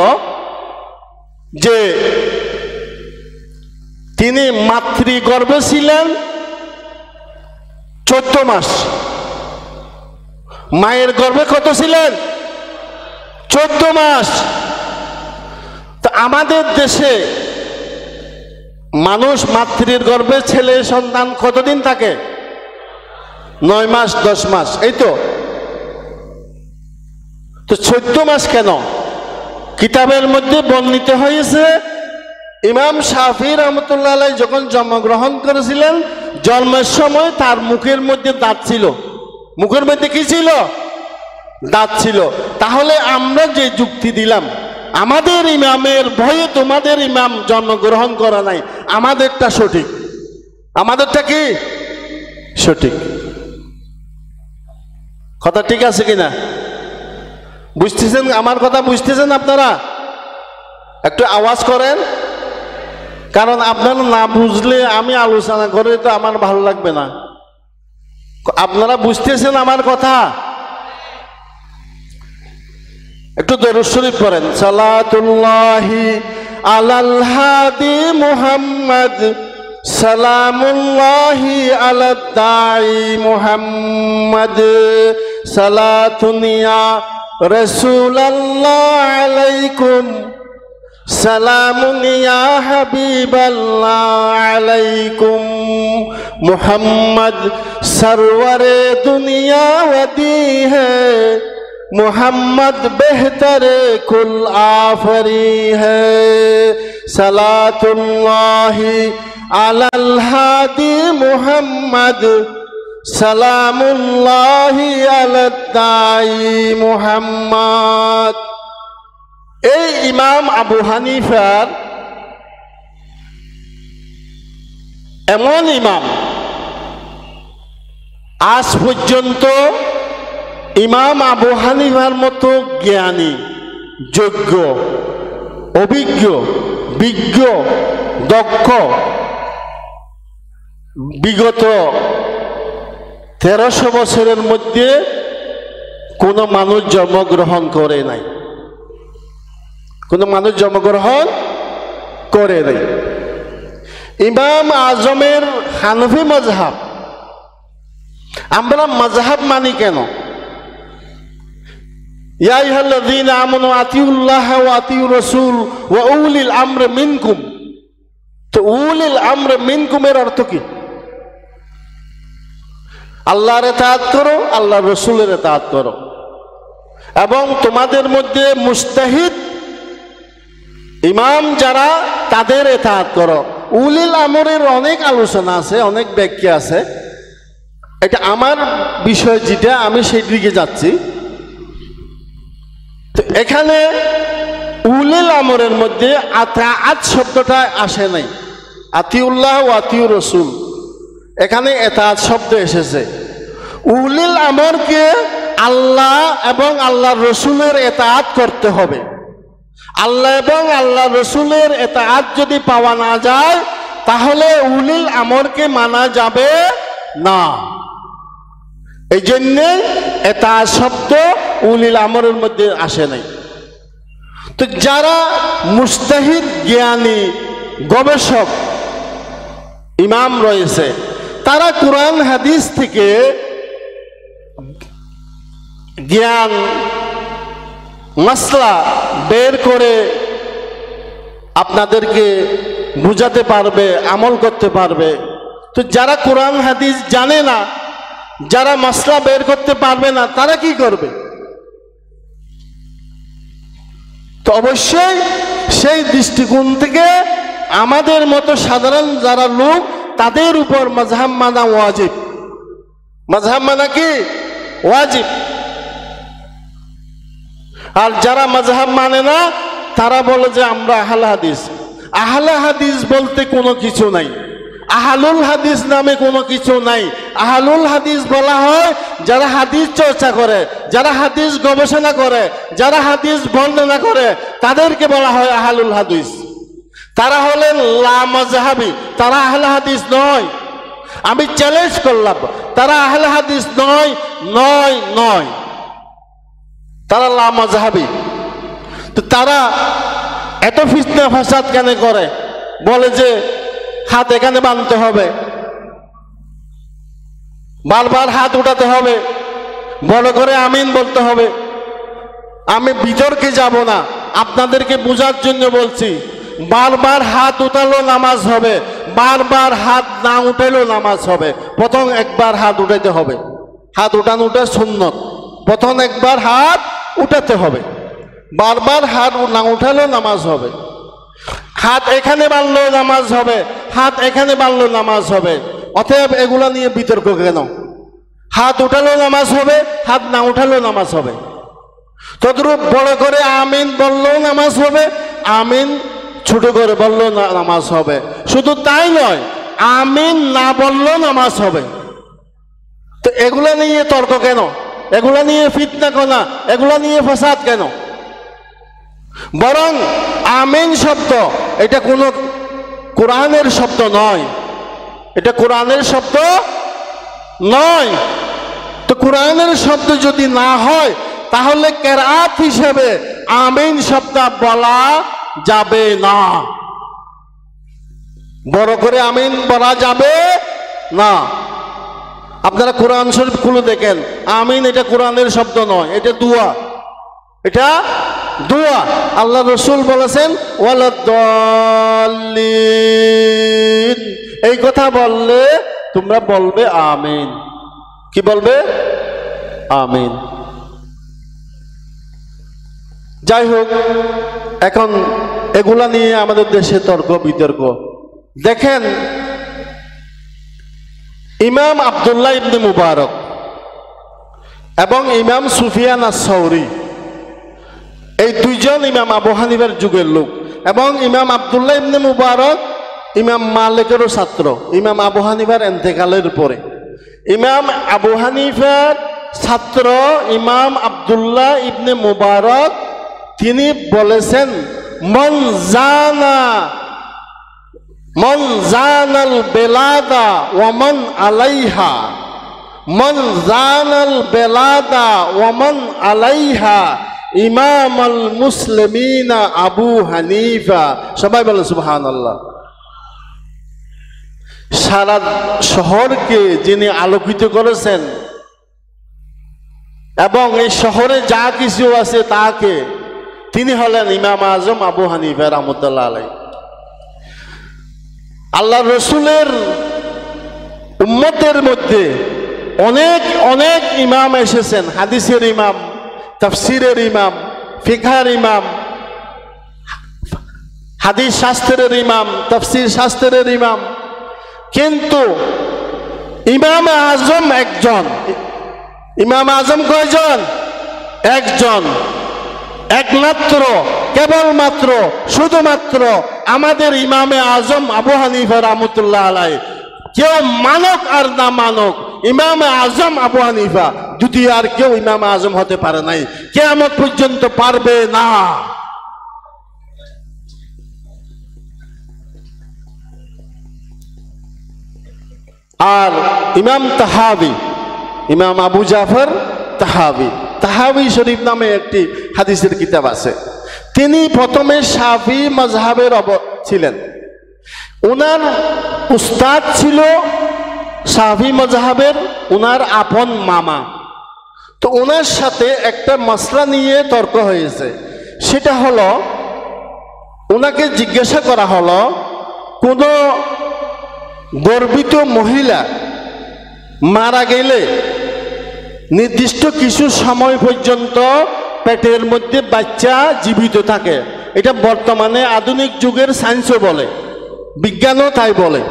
যে তিনি মাতৃগর্ভে ছিলেন 14 মাস। মায়ের গর্ভে কত ছিলেন? 14 মাস। তো আমাদের দেশে মানুষ মাতৃর গর্ভে ছেলে সন্তান কতদিন থাকে? 9 মাস 10 মাস, এই তো। 14 মাস কেন? কিতাবের মধ্যে বর্ণিত হয়েছে ইমাম শাফিঈ রহমতুল্লাহ আলাইহি যখন জন্মগ্রহণ করেছিলেন, জন্মের সময় তার মুখের মধ্যে দাঁত ছিল। মুখের মধ্যে কি ছিল? দাঁত ছিল। তাহলে আমরা যে যুক্তি দিলাম, আমাদের ইমামের ভয়ে তোমাদের ইমাম জন্মগ্রহণ করা নাই, আমাদেরটা সঠিক। আমাদেরটা কি সঠিক? কথা ঠিক আছে কিনা? বুঝতেছেন আমার কথা? বুঝতেছেন আপনারা? একটু আওয়াজ করেন, কারণ আপনারা না বুঝলে আমি আলোচনা করে তো আমার ভালো লাগবে না। আপনারা বুঝতেছেন আমার কথা? একটু দরুদ শরীফ পড়েন। সালাতুল্লাহি আলাল হাদি মুহাম্মদ, সালামুল্লাহি আলাদ দাঈ মুহাম্মদ, সালাতুন ইয়া রাসূলুল্লাহ আলাইকুম, সালামুন ইয়া হাবিবাল্লাহ আলাইকুম, মুহাম্মদ সরওয়ারে দুনিয়া ওয়াদি হ্যায়, मुहम्मद बेहतर कुल आफरी है, सलातुल्लाहि अलल हादी मुहम्मद, सलामुल्लाहि अलद दाई मुहम्मद। এই ইমাম আবু হানিফার এমন ইমাম, আজ পর্যন্ত ইমাম আবু হানিফার মতো জ্ঞানী, যোগ্য, অভিজ্ঞ, বিজ্ঞ, দক্ষ বিগত 1300 বছরের মধ্যে কোনো মানুষ জন্মগ্রহণ করে নাই। কোনো মানুষ জন্মগ্রহণ করে নাই। ইমাম আজমের হানফি মাযহাব, আমরা মাযহাব মানি কেন? ইয়া আইয়ুহাল্লাযীনা আমানু আতিউল্লাহ ওয়া আতিউর রাসূল ওয়া উলিল আমর মিনকুম। তো উলিল আমর মিনকুমের অর্থ কি? আল্লাহর ইতাআত করো, আল্লাহর রাসূলের ইতাআত করো, এবং তোমাদের মধ্যে মুজতাহিদ ইমাম যারা তাদের ইতাআত করো। উলিল আমরের অনেক আলোচনা আছে, অনেক ব্যাখ্যা আছে। এটা আমার বিষয়, যেটা আমি সেই দিকে যাচ্ছি। তো এখানে উলিল আমরের মধ্যে আতাআত শব্দটা আসে নাই, আতিউল্লাহ ওয়া আতিউর রাসূল, এখানে ইতাআত শব্দ এসেছে। উলিল আমরকে আল্লাহ এবং আল্লাহর রসুলের ইতাআত করতে হবে। আল্লাহ এবং আল্লাহ রসুলের ইতাআত যদি পাওয়া না যায় তাহলে উলিল আমরকে মানা যাবে না। এই জন্যে ইতাআত শব্দ উলিল আমরের মধ্যে আসে নাই। তো যারা মুজতাহিদ জ্ঞানী গবেষক ইমাম রয়েছে তারা কোরআন হাদিস থেকে জ্ঞান মাসলা বের করে আপনাদেরকে বুঝাতে পারবে, আমল করতে পারবে। তো যারা কোরআন হাদিস জানে না, যারা মাসলা বের করতে পারবে না, তারা কি করবে? তো অবশ্যই সেই দৃষ্টিকোণ থেকে আমাদের মতো সাধারণ যারা লোক তাদের উপর মাযহাব মানা ওয়াজিব। মাযহাব মানা কি ওয়াজিব। আর যারা মাযহাব মানে না তারা বলে যে আমরা আহলে হাদিস। আহলে হাদিস বলতে কোনো কিছু নাই, আহলুল হাদিস নামে কোনো কিছু নাই। আহলুল হাদিস বলা হয় যারা হাদিস চর্চা করে, যারা হাদিস গবেষণা করে, যারা হাদিস বর্ণনা করে, তাদেরকে বলা হয় আহলুল হাদিস। তারা হলেন লা মাযহাবী, তারা আহলে হাদিস নয়। আমি চ্যালেঞ্জ করলাম, তারা আহলে হাদিস নয়, নয়, নয়, তারা লা মাযহাবী। তো তারা এত ফিতনা ফাসাদ কেন করে? বলে যে হাত এখানে বাঁধতে হবে, বারবার হাত উঠাতে হবে, বড় করে আমিন বলতে হবে। আমি বিতর্কে যাব না, আপনাদেরকে বোঝার জন্য বলছি। বারবার হাত উঠালো নামাজ হবে, বারবার হাত না উঠালেও নামাজ হবে। প্রথম একবার হাত উঠাইতে হবে, হাত উঠানোটা সুন্নত। প্রথম একবার হাত উঠাতে হবে, বারবার হাত না উঠালেও নামাজ হবে। হাত এখানে বাঁধলেও নামাজ হবে, হাত এখানে বাঁধলেও নামাজ হবে। অতএব এগুলা নিয়ে বিতর্ক কেন? হাত উঠালেও নামাজ হবে, হাত না উঠালেও নামাজ হবে। তদ্রূপ বড় করে আমিন বললেও নামাজ হবে, আমিন ছোট করে বললেও নামাজ হবে। শুধু তাই নয়, আমিন না বললেও নামাজ হবে। তো এগুলা নিয়ে তর্ক কেন? এগুলা নিয়ে ফিতনা কেন? এগুলা নিয়ে ফাসাদ কেন? বরং আমিন শব্দ এটা কোনো কোরআনের শব্দ নয়, এটা কোরআনের শব্দ নয়। তো কোরআনের শব্দ যদি না হয় তাহলে কেরাত হিসেবে আমিন শব্দ বলা যাবে না, বড় করে আমিন বলা যাবে না। আপনারা কোরআন শরীফ খুলে দেখেন, আমিন এটা কোরআনের শব্দ নয়, এটা দুয়া, এটা দুয়া। আল্লাহ রসুল বলেছেন ওয়ালাদ-দাল্লিন, এই কথা বললে তোমরা বলবে আমিন। কি বলবে? আমিন। যাই হোক, এখন এগুলা নিয়ে আমাদের দেশে তর্ক বিতর্ক। দেখেন, ইমাম আব্দুল্লাহ ইবনে মুবারক এবং ইমাম সুফিয়ান আস-সাউরি, এই দুইজন ইমাম আবু হানিফার যুগের লোক। এবং ইমাম আব্দুল্লাহ ইবনে মুবারক ইমাম মালিকেরও ছাত্র, ইমাম আবু হানিফার ইন্তেকালের পরে। ইমাম আবু হানিফার ছাত্র ইমাম আব্দুল্লাহ ইবনে মুবারক তিনি বলেছেন মন জানাল বেলাদা ওয়ামান আলাইহা, মন জানাল বেলাদা ওয়ামান আলাইহা ইমাম আল মুসলিমিনা আবু হানিফা। সবাই বলে সুবহানাল্লাহ। সারা শহরকে যিনি আলোকিত করেছেন এবং এই শহরে যা কিছু আছে তাকে, তিনি হলেন ইমাম আজম আবু হানিফা রাহমাতুল্লাহ আলাইহি। আল্লাহ রসুলের উম্মতের মধ্যে অনেক অনেক ইমাম এসেছেন, হাদিসের ইমাম, তাফসিরের ইমাম, ফিকহের ইমাম, হাদিস শাস্ত্রের ইমাম, তাফসির শাস্ত্রের ইমাম। কিন্তু ইমাম আজম একজন। ইমাম আজম কয়জন? একজন, একমাত্র, কেবলমাত্র, শুধুমাত্র আমাদের ইমামে আজম আবু হানিফা রাহমাতুল্লাহ আলাইহি। কেউ মানক আর না মানক, ইমাম আজম আবু হানিফা দ্বিতীয় আর কেউ ইমাম আজম হতে পারে নাই, কিয়ামত পর্যন্ত পারবে না। আর ইমাম তাহাবি, ইমাম আবু জাফর তাহাবি, তাহাবি শরীফ নামে একটি হাদিসের কিতাব আছে। তিনি প্রথমে শাফি মাযহাবের ছিলেন। ওনার উস্তাদ ছিল শাফি মাযহাবের ওনার আপন মামা। তো ওনার সাথে একটা মাসলা নিয়ে তর্ক হয়েছে। সেটা হলো, ওনাকে জিজ্ঞাসা করা হলো, কোনো গর্ভিত মহিলা মারা গেলে নির্দিষ্ট কিছু সময় পর্যন্ত পেটের মধ্যে বাচ্চা জীবিত থাকে। এটা বর্তমানে আধুনিক যুগের সায়েন্সও বলে, বিজ্ঞানও তাই বলে।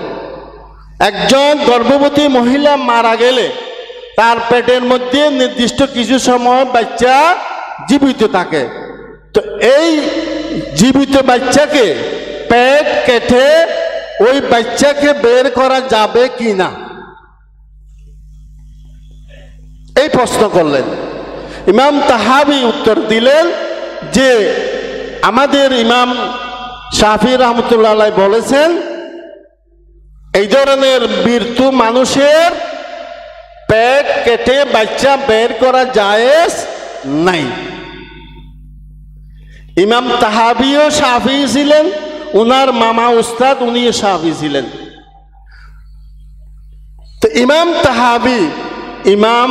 একজন গর্ভবতী মহিলা মারা গেলে তার পেটের মধ্যে নির্দিষ্ট কিছু সময় বাচ্চা জীবিত থাকে। তো এই জীবিত বাচ্চাকে পেট কেটে ওই বাচ্চাকে বের করা যাবে কি না, এই প্রশ্ন করলেন। ইমাম তাহাবি উত্তর দিলেন যে আমাদের ইমাম শাফি রহমতুল্লাহ আলাইহি বলেছেন, এই ধরনের মৃত্যু মানুষের পেট কেটে বাচ্চা বের করা জায়েজ নাই। ইমাম তাহাবিও শাফি ছিলেন, উনার মামা উস্তাদ উনিও শাফি ছিলেন। তো ইমাম তাহাবি ইমাম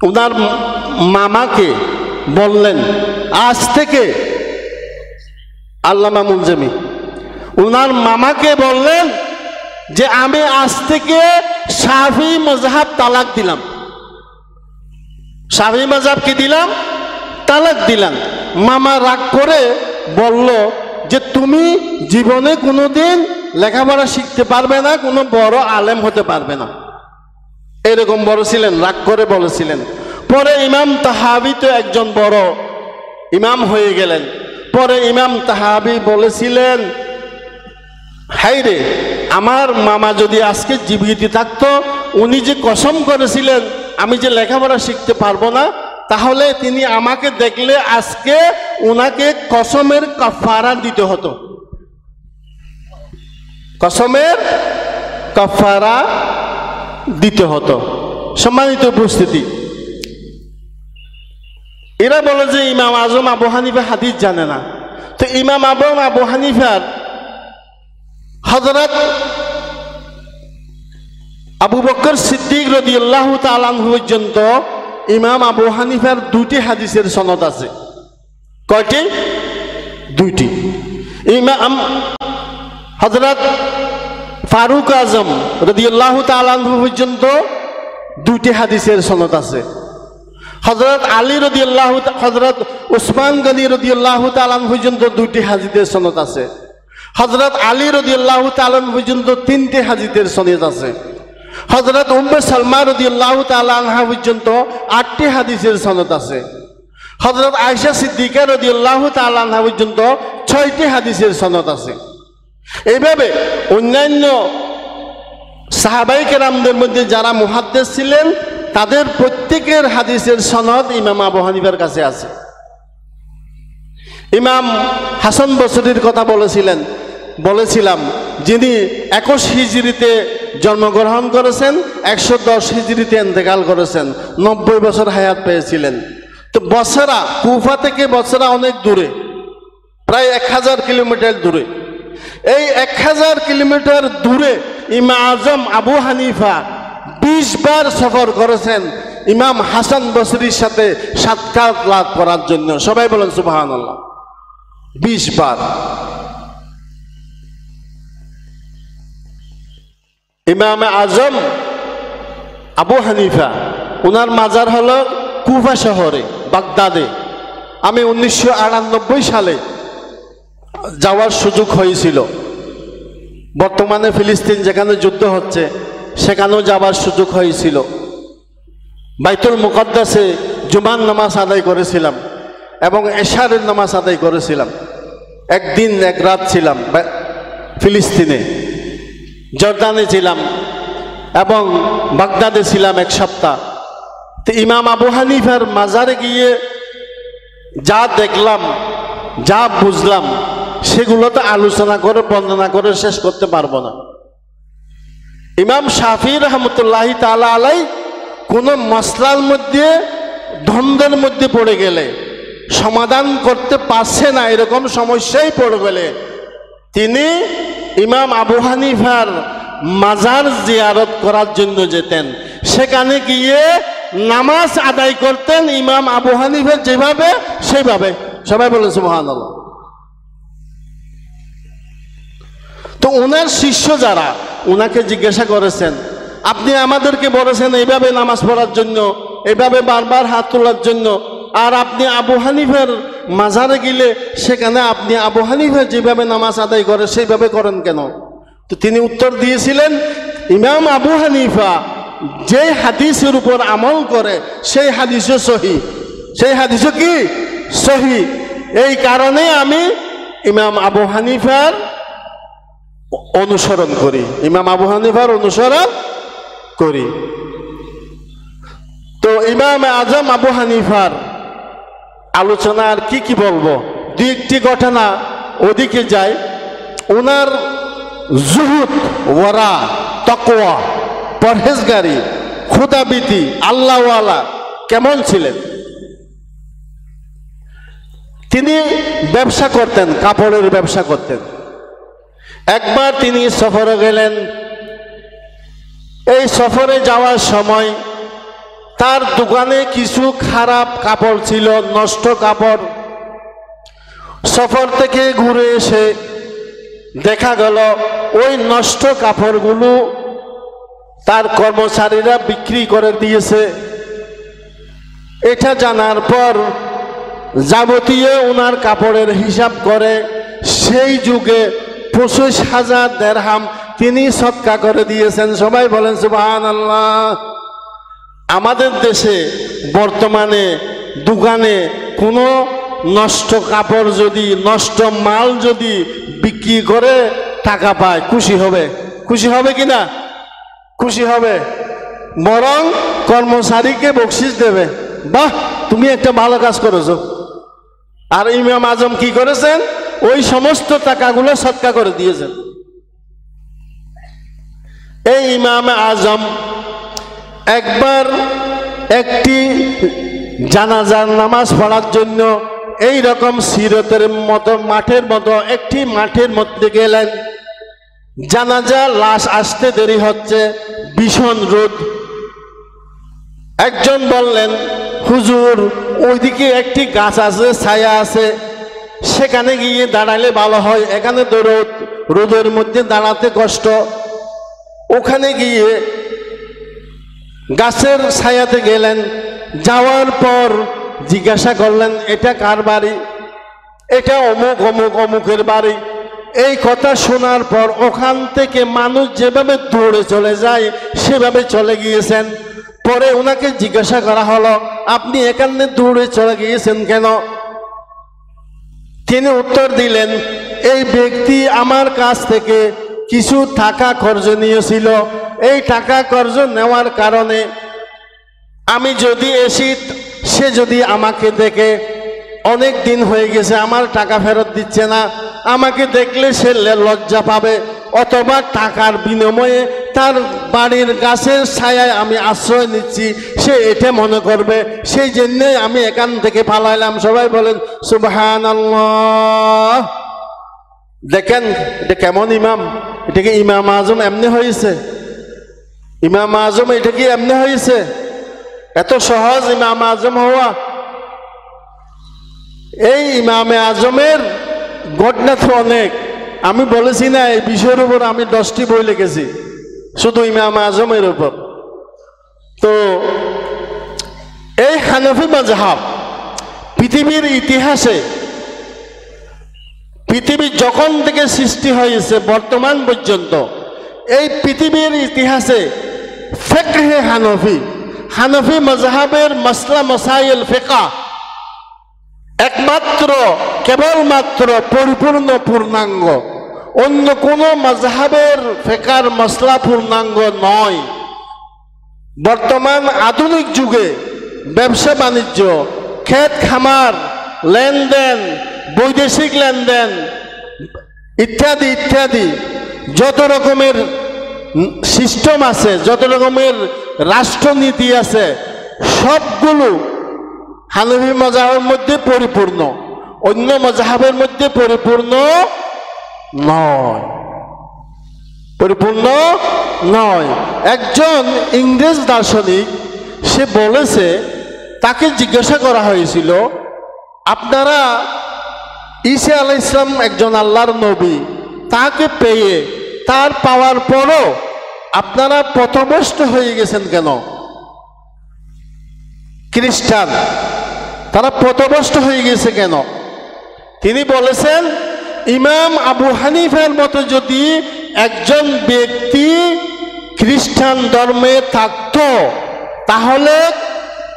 উনার মামাকে বললেন, আজ থেকে আল্লামা মুনজেমি উনার মামাকে বললেন যে আমি আজ থেকে শাফি মাযহাব তালাক দিলাম। শাফি মাযহাব কি দিলাম? তালাক দিলাম। মামা রাগ করে বলল যে তুমি জীবনে কোনোদিন লেখাপড়া শিখতে পারবে না, কোনো বড় আলেম হতে পারবে না, এরকম বলেছিলেন, রাগ করে বলেছিলেন। পরে ইমাম তাহাবি তো একজন বড় ইমাম হয়ে গেলেন। পরে ইমাম তাহাবি বলেছিলেন, হাই রে, আমার মামা যদি আজকে জীবিত থাকতো, উনি যে কসম করেছিলেন আমি যে লেখাপড়া শিখতে পারবো না, তাহলে তিনি আমাকে দেখলে আজকে উনাকে কসমের কাফারা দিতে হতো, কসমের কাফারা দিতে হতো। সম্মানিত উপস্থিতি, এরা বলে যে ইমাম আজম আবু হানিফা হাদিস জানে না। তো ইমাম আবু হানিফার হযরত আবু বকর সিদ্দিক রাদিয়াল্লাহু তাআলা আনহু পর্যন্ত ইমাম আবু হানিফার দুটি হাদিসের সনদ আছে। কয়টি? দুইটি। ইমাম হযরত ফারুক আজম রাদিয়াল্লাহু তাআলা আনহু পর্যন্ত দুইটি হাদিসের সনদ আছে। হযরত আলী রাদিয়াল্লাহু, হযরত উসমান গনি রাদিয়াল্লাহু তাআলা আনহু পর্যন্ত দুইটি হাদিসের সনদ আছে। হযরত আলী রাদিয়াল্লাহু তাআলা আনহু পর্যন্ত তিনটি হাদিসের সনদ আছে। হযরত উম্মে সালমা রাদিয়াল্লাহু তাআলা আনহা পর্যন্ত 8টি হাদিসের সনদ আছে। হযরত আয়েশা সিদ্দিকা রাদিয়াল্লাহু তাআলা আনহা পর্যন্ত 6টি হাদিসের সনদ আছে। এইভাবে অন্যান্য সাহাবায়ে কেরামদের মধ্যে যারা মুহাদ্দিস ছিলেন তাদের প্রত্যেকের হাদিসের সনদ ইমাম আবু হানিফার কাছে আছে। ইমাম হাসান বসরির কথা বলেছিলাম, যিনি 21 হিজরিতে জন্মগ্রহণ করেছেন, 110 হিজরিতে ইন্তেকাল করেছেন, 90 বছর হায়াত পেয়েছিলেন। তো বসরা, কুফা থেকে বসরা অনেক দূরে, প্রায় 1000 কিলোমিটার দূরে। এই 1000 কিলোমিটার দূরে ইমাম আজম আবু হানিফা 20 বার সফর করেছেন ইমাম হাসান বসরির সাথে সাক্ষাৎ লাভ করার জন্য। সবাই বলেন সুবহানাল্লাহ। 20 বার। ইমাম আজম আবু হানিফা ওনার মাজার হলো কুফা শহরে, বাগদাদে। আমি 1998 সালে যাওয়ার সুযোগ হয়েছিল। বর্তমানে ফিলিস্তিন যেখানে যুদ্ধ হচ্ছে সেখানেও যাবার সুযোগ হয়েছিল। বাইতুল মুকদ্দাসে জুমার নামাজ আদায় করেছিলাম এবং এশারের নামাজ আদায় করেছিলাম। একদিন এক রাত ছিলাম ফিলিস্তিনে, জর্দানে ছিলাম এবং বাগদাদে ছিলাম এক সপ্তাহ। তো ইমাম আবু হানিফার মাজারে গিয়ে যা দেখলাম, যা বুঝলাম, সেগুলো তো আলোচনা করে বর্ণনা করে শেষ করতে পারবো না। ইমাম শাফি রহমতুল্লাহি তাআলা আলাই কোনো মসলার মধ্যে দ্বন্দ্বের মধ্যে পড়ে গেলে, সমাধান করতে পারছে না এরকম সমস্যায় পড়ে গেলে তিনি ইমাম আবু হানিফার মাজার জিয়ারত করার জন্য যেতেন। সেখানে গিয়ে নামাজ আদায় করতেন ইমাম আবু হানিফা যেভাবে সেইভাবে। সবাই বলেন সুবহানাল্লাহ। তো ওনার শিষ্য যারা ওনাকে জিজ্ঞাসা করেছেন, আপনি আমাদেরকে বলেছেন এইভাবে নামাজ পড়ার জন্য, এইভাবে বারবার হাত তোলার জন্য, আর আপনি আবু হানিফার মাজারে গেলে সেখানে আপনি আবু হানিফা যেভাবে নামাজ আদায় করে সেইভাবে করেন কেন? তো তিনি উত্তর দিয়েছিলেন, ইমাম আবু হানিফা যে হাদিসের উপর আমল করে সেই হাদিসও সহি, সেই হাদিসও কি সহি। এই কারণে আমি ইমাম আবু হানিফার অনুসরণ করি, ইমাম আবু হানিফার অনুসরণ করি। তো ইমাম আজম আবু হানিফার আলোচনা আর কি বলবো, দুই একটি ঘটনা ওদিকে যায়। ওনার জুহুদ, ওয়ারা, তাকওয়া, পরহেজগারি, খুদাবিতি, আল্লাহওয়ালা কেমন ছিলেন। তিনি ব্যবসা করতেন, কাপড়ের ব্যবসা করতেন। একবার তিনি সফরে গেলেন। এই সফরে যাওয়ার সময় তার দোকানে কিছু খারাপ কাপড় ছিল, নষ্ট কাপড়। সফর থেকে ঘুরে এসে দেখা গেল ওই নষ্ট কাপড়গুলো তার কর্মচারীরা বিক্রি করে দিয়েছে। এটা জানার পর যাবতীয় ওনার কাপড়ের হিসাব করে সেই যুগে 25,000 দিরহাম তিনি সদকা করে দিয়েছেন। সবাই বলেন সুবহানাল্লাহ। আমাদের দেশে বর্তমানে দোকানে কোনো নষ্ট কাপড় যদি, নষ্ট মাল যদি বিক্রি করে টাকা পায়, খুশি হবে? খুশি হবে কিনা? খুশি হবে। বরং কর্মচারীকে বকশিস দেবে, বাহ তুমি একটা ভালো কাজ করেছো। আর ইমাম আজম কি করেছেন? ওই সমস্ত টাকাগুলো সদকা করে দিয়েছেন। এই ইমাম আজম একবার একটি জানাজার নামাজ পড়ার জন্য এই রকম সিরতের মতো মাঠের মতো একটি মাঠের মধ্যে গেলেন। জানাজা লাশ আসতে দেরি হচ্ছে, ভীষণ রোদ। একজন বললেন, হুজুর ওইদিকে একটি গাছ আছে, ছায়া আছে, সেখানে গিয়ে দাঁড়ালে ভালো হয়, এখানে তো রোদ, রোদের মধ্যে দাঁড়াতে কষ্ট। ওখানে গিয়ে গাছের ছায়াতে গেলেন। যাওয়ার পর জিজ্ঞাসা করলেন, এটা কার বাড়ি? এটা অমুক অমুক অমুকের বাড়ি। এই কথা শোনার পর ওখান থেকে মানুষ যেভাবে দৌড়ে চলে যায় সেভাবে চলে গিয়েছেন। পরে ওনাকে জিজ্ঞাসা করা হলো, আপনি এখানে দৌড়ে চলে গিয়েছেন কেন? তিনি উত্তর দিলেন, এই ব্যক্তি আমার কাছ থেকে কিছু টাকা কর্জ নিয়েছিল। এই টাকা কর্জ নেওয়ার কারণে আমি যদি এসি, সে যদি আমাকে দেখে, অনেক দিন হয়ে গেছে আমার টাকা ফেরত দিচ্ছে না, আমাকে দেখলে সে লজ্জা পাবে, অথবা টাকার বিনিময়ে তার বাড়ির গাছের ছায়ায় আমি আশ্রয় নিচ্ছি, সে এটা মনে করবে, সেই জন্যই আমি এখান থেকে পালাইলাম। সবাই বলেন সুবহানাল্লাহ। দেখেন এটা কেমন ইমাম। এটা কি ইমাম আজম এমনি হয়েছে? ইমাম আজম এটা কি এমনি হয়েছে? এত সহজ ইমাম আজম হওয়া? এই ইমামে আজমের ঘটনা তো অনেক। আমি বলেছি না, এই বিষয়ের উপর আমি 10টি বই লিখেছি শুধু ইমাম আজমের উপর। তো এই হানাফি মাযহাব পৃথিবীর ইতিহাসে, পৃথিবী যখন থেকে সৃষ্টি হয়েছে বর্তমান পর্যন্ত, এই পৃথিবীর ইতিহাসে ফিকহে হানফি, হানফি মাযহাবের মাসলা মাসাইল ফিকহ একমাত্র, কেবলমাত্র পরিপূর্ণ, পূর্ণাঙ্গ অন্য কোনো মাযহাবের ফিকহের মাসলা পূর্ণাঙ্গ নয়। বর্তমান আধুনিক যুগে ব্যবসা বাণিজ্য, ক্ষেত খামার, লেনদেন, বৈদেশিক লেনদেন ইত্যাদি ইত্যাদি যত রকমের সিস্টেম আছে, যত রকমের রাষ্ট্রনীতি আছে, সবগুলো হানাফি মাযহাবের মধ্যে পরিপূর্ণ, অন্য মাযহাবের মধ্যে পরিপূর্ণ নয়, পরিপূর্ণ নয়। একজন ইংরেজ দার্শনিক সে বলেছে, তাকে জিজ্ঞাসা করা হয়েছিল, আপনারা ঈসা আলাইহিস সালাম একজন আল্লাহর নবী, তাকে পেয়ে তার পাওয়ার পরও আপনারা পথভ্রষ্ট হয়ে গেছেন কেন? খ্রিস্টান তারা পথভ্রষ্ট হয়ে গেছে কেন? তিনি বলেছেন, ইমাম আবু হানিফার মতো যদি একজন ব্যক্তি খ্রিস্টান ধর্মে থাকতো তাহলে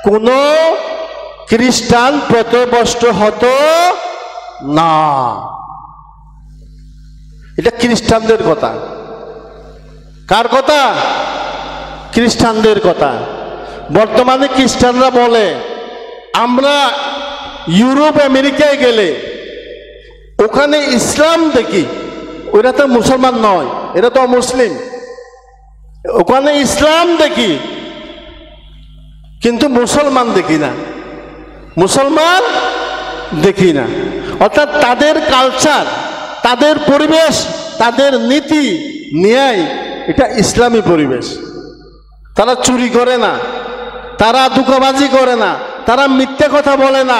কোনো খ্রিস্টান পথভ্রষ্ট হতো না। এটা খ্রিস্টানদের কথা। কার কথা? খ্রিস্টানদের কথা। বর্তমানে খ্রিস্টানরা বলে, আমরা ইউরোপ আমেরিকায় গেলে ওখানে ইসলাম দেখি, ওরা তো মুসলমান নয়, এরা তো মুসলিম, ওখানে ইসলাম দেখি কিন্তু মুসলমান দেখি না, মুসলমান দেখি না। অর্থাৎ তাদের কালচার, তাদের পরিবেশ, তাদের নীতি ন্যায় এটা ইসলামী পরিবেশ। তারা চুরি করে না, তারা ধোঁকাবাজি করে না, তারা মিথ্যে কথা বলে না,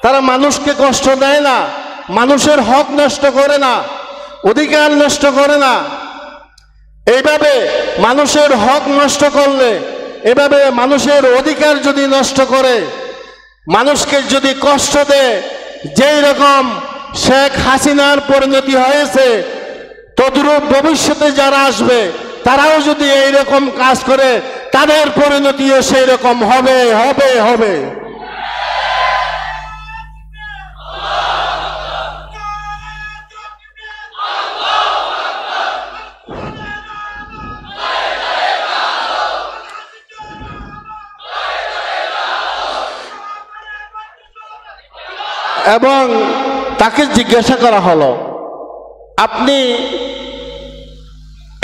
তারা মানুষকে কষ্ট দেয় না, মানুষের হক নষ্ট করে না, অধিকার নষ্ট করে না। এইভাবে মানুষের হক নষ্ট করলে, এভাবে মানুষের অধিকার যদি নষ্ট করে, মানুষকে যদি কষ্ট দেয়, যেই রকম শেখ হাসিনার পরিণতি হয়েছে, তদ্রূপ ভবিষ্যতে যারা আসবে তারাও যদি এইরকম কাজ করে, তাদের পরিণতিও সেই রকম হবে হবে হবে। এবং তাকে জিজ্ঞাসা করা হলো, আপনি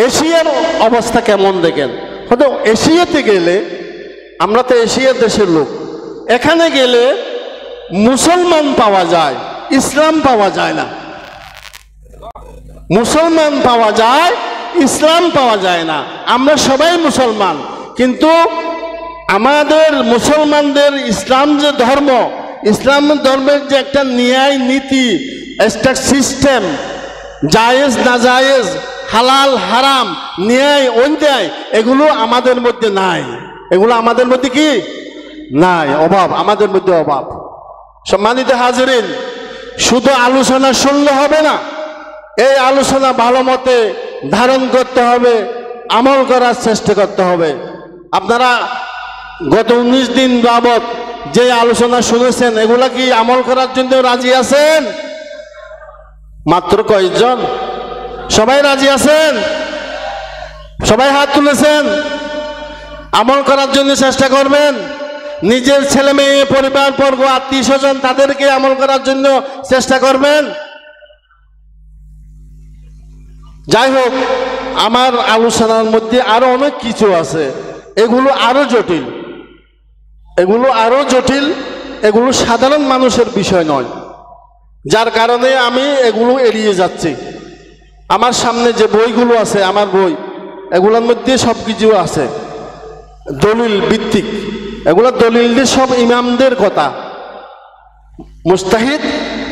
এশিয়ার অবস্থা কেমন দেখেন? হয়তো এশিয়াতে গেলে, আমরা তো এশিয়ার দেশের লোক, এখানে গেলে মুসলমান পাওয়া যায়, ইসলাম পাওয়া যায় না। মুসলমান পাওয়া যায়, ইসলাম পাওয়া যায় না। আমরা সবাই মুসলমান, কিন্তু আমাদের মুসলমানদের ইসলাম যে ধর্ম, ইসলাম ধর্মের যে একটা ন্যায় নীতি, একটা সিস্টেম, জায়েজ না জায়েজ, হালাল হারাম, ন্যায় অন্যায়, এগুলো আমাদের মধ্যে নাই। এগুলো আমাদের মধ্যে কি নাই? অভাব, আমাদের মধ্যে অভাব। সম্মানিত হাজিরিন, শুধু আলোচনা শুনলে হবে না, এই আলোচনা ভালো মতে ধারণ করতে হবে, আমল করার চেষ্টা করতে হবে। আপনারা গত 19 দিন যাবত যে আলোচনা শুনেছেন, এগুলা কি আমল করার জন্য রাজি আছেন? মাত্র কয়েকজন? সবাই রাজি আছেন? সবাই হাত তুলেছেন? আমল করার জন্য চেষ্টা করবেন। নিজের ছেলে মেয়ে, পরিবার বর্গ, আত্মীয় স্বজন, তাদেরকে আমল করার জন্য চেষ্টা করবেন। যাই হোক, আমার আলোচনার মধ্যে আরো অনেক কিছু আছে, এগুলো আরো জটিল, এগুলো আরো জটিল, এগুলো সাধারণ মানুষের বিষয় নয়, যার কারণে আমি এগুলো এড়িয়ে যাচ্ছি। আমার সামনে যে বইগুলো আছে, আমার বই, এগুলোর মধ্যে সব কিছু আছে দলিল ভিত্তিক। এগুলো দলিল দিয়ে সব ইমামদের কথা, মুস্তাহিদ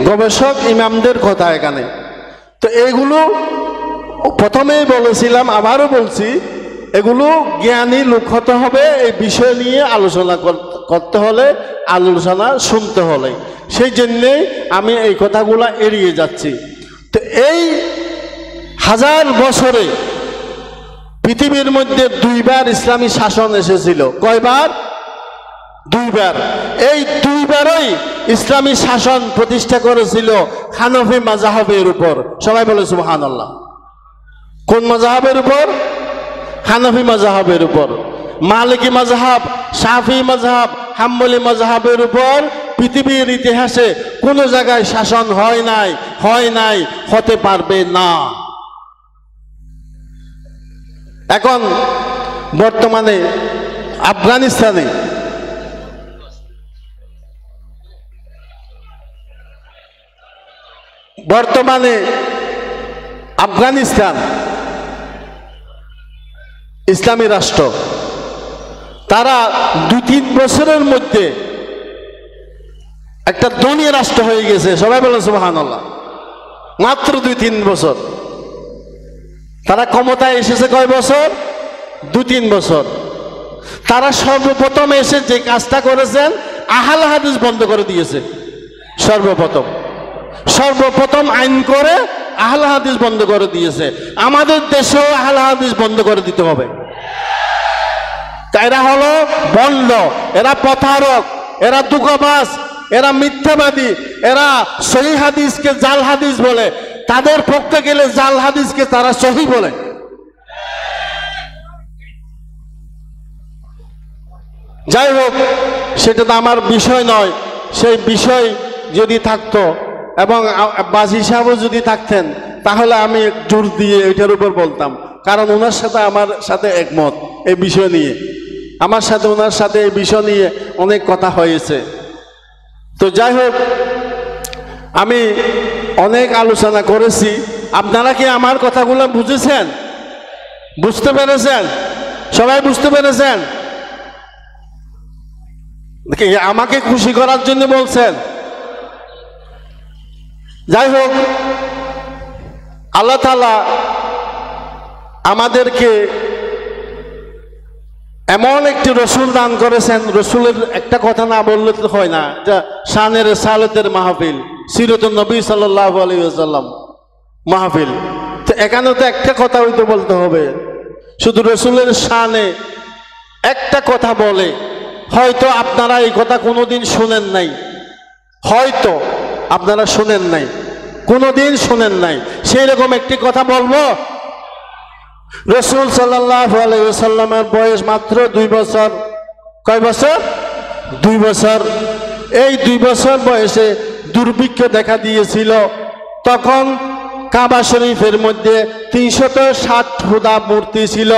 গবেষক ইমামদের কথা এখানে। তো এইগুলো প্রথমেই বলেছিলাম, আবারও বলছি, এগুলো জ্ঞানী লোক হতে হবে। এই বিষয় নিয়ে আলোচনা করতে হলে, আলোচনা শুনতে হলে, সেই জন্যেই আমি এই কথাগুলা এড়িয়ে যাচ্ছি। তো এই 1000 বছরে পৃথিবীর মধ্যে 2বার ইসলামী শাসন এসেছিল। কয়বার? দুইবার। এই দুইবারই ইসলামী শাসন প্রতিষ্ঠা করেছিল হানফি মাযহাবের উপর। সবাই বলে সুবহানাল্লাহ। কোন মাযহাবের উপর? হানফি মাযহাবের উপর। মালিকি মাযহাব, শাফি মাযহাব, হাম্বলি মাযহাবের উপর পৃথিবীর ইতিহাসে কোনো জায়গায় শাসন হয় নাই, হতে পারবে না। এখন বর্তমানে আফগানিস্তান ইসলামী রাষ্ট্র, তারা 2-3 বছরের মধ্যে একটা ধনী রাষ্ট্র হয়ে গেছে। সবাই বলেন সুবহানাল্লাহ। মাত্র 2-3 বছর। তারা ক্ষমতায় এসেছে কয় বছর? 2-3 বছর। তারা সর্বপ্রথম এসে যে কাজটা করেছেন, আহলে হাদিস বন্ধ করে দিয়েছে। সর্বপ্রথম আইন করে আহলে হাদিস বন্ধ করে দিয়েছে। আমাদের দেশেও আহলে হাদিস বন্ধ করে দিতে হবে। এরা হলো বন্ড, এরা প্রতারক, এরা দুঃখবাজ, এরা মিথ্যাবাদী, এরা সহি হাদিসকে জাল হাদিস বলে। তাদের পক্ষে গেলে জাল হাদিসকে তারা সহি বলে। যাই হোক, সেটা তো আমার বিষয় নয়। সেই বিষয় যদি থাকতো এবং বাজি সাহেবও যদি থাকতেন, তাহলে আমি জোর দিয়ে এটার উপর বলতাম। কারণ ওনার সাথে আমার সাথে একমত এই বিষয় নিয়ে। আমার সাথে ওনার সাথে এই বিষয় নিয়ে অনেক কথা হয়েছে। তো যাই হোক, আমি অনেক আলোচনা করেছি। আপনারা কি আমার কথাগুলো বুঝেছেন? বুঝতে পেরেছেন? সবাই বুঝতে পেরেছেন? আমাকে খুশি করার জন্য বলছেন? যাই হোক, আল্লাহ তাআলা আমাদেরকে এমন একটি রসুল দান করেছেন, রসুলের একটা কথা না বললে তো হয় না। যা শানে রিসালাতের মাহফিল, সিরাতুন নবী সাল্লাল্লাহু আলাইহি ওয়াসাল্লাম মাহফিল। তো এখানে তো একটা কথা হয়তো বলতে হবে। শুধু রসুলের শানে একটা কথা বলে, হয়তো আপনারা এই কথা কোনোদিন শোনেন নাই, হয়তো আপনারা শোনেন নাই, কোনোদিন শোনেন নাই। সেই রকম একটি কথা বলবো। রাসূল সাল্লাল্লাহু আলাইহি ওয়াসাল্লামের বয়স মাত্র 2 বছর। কয় বছর? 2 বছর। এই 2 বছর বয়সে দুর্ভিক্ষ দেখা দিয়েছিল। তখন কাবা শরীফের মধ্যে 360 খোদা মূর্তি ছিল।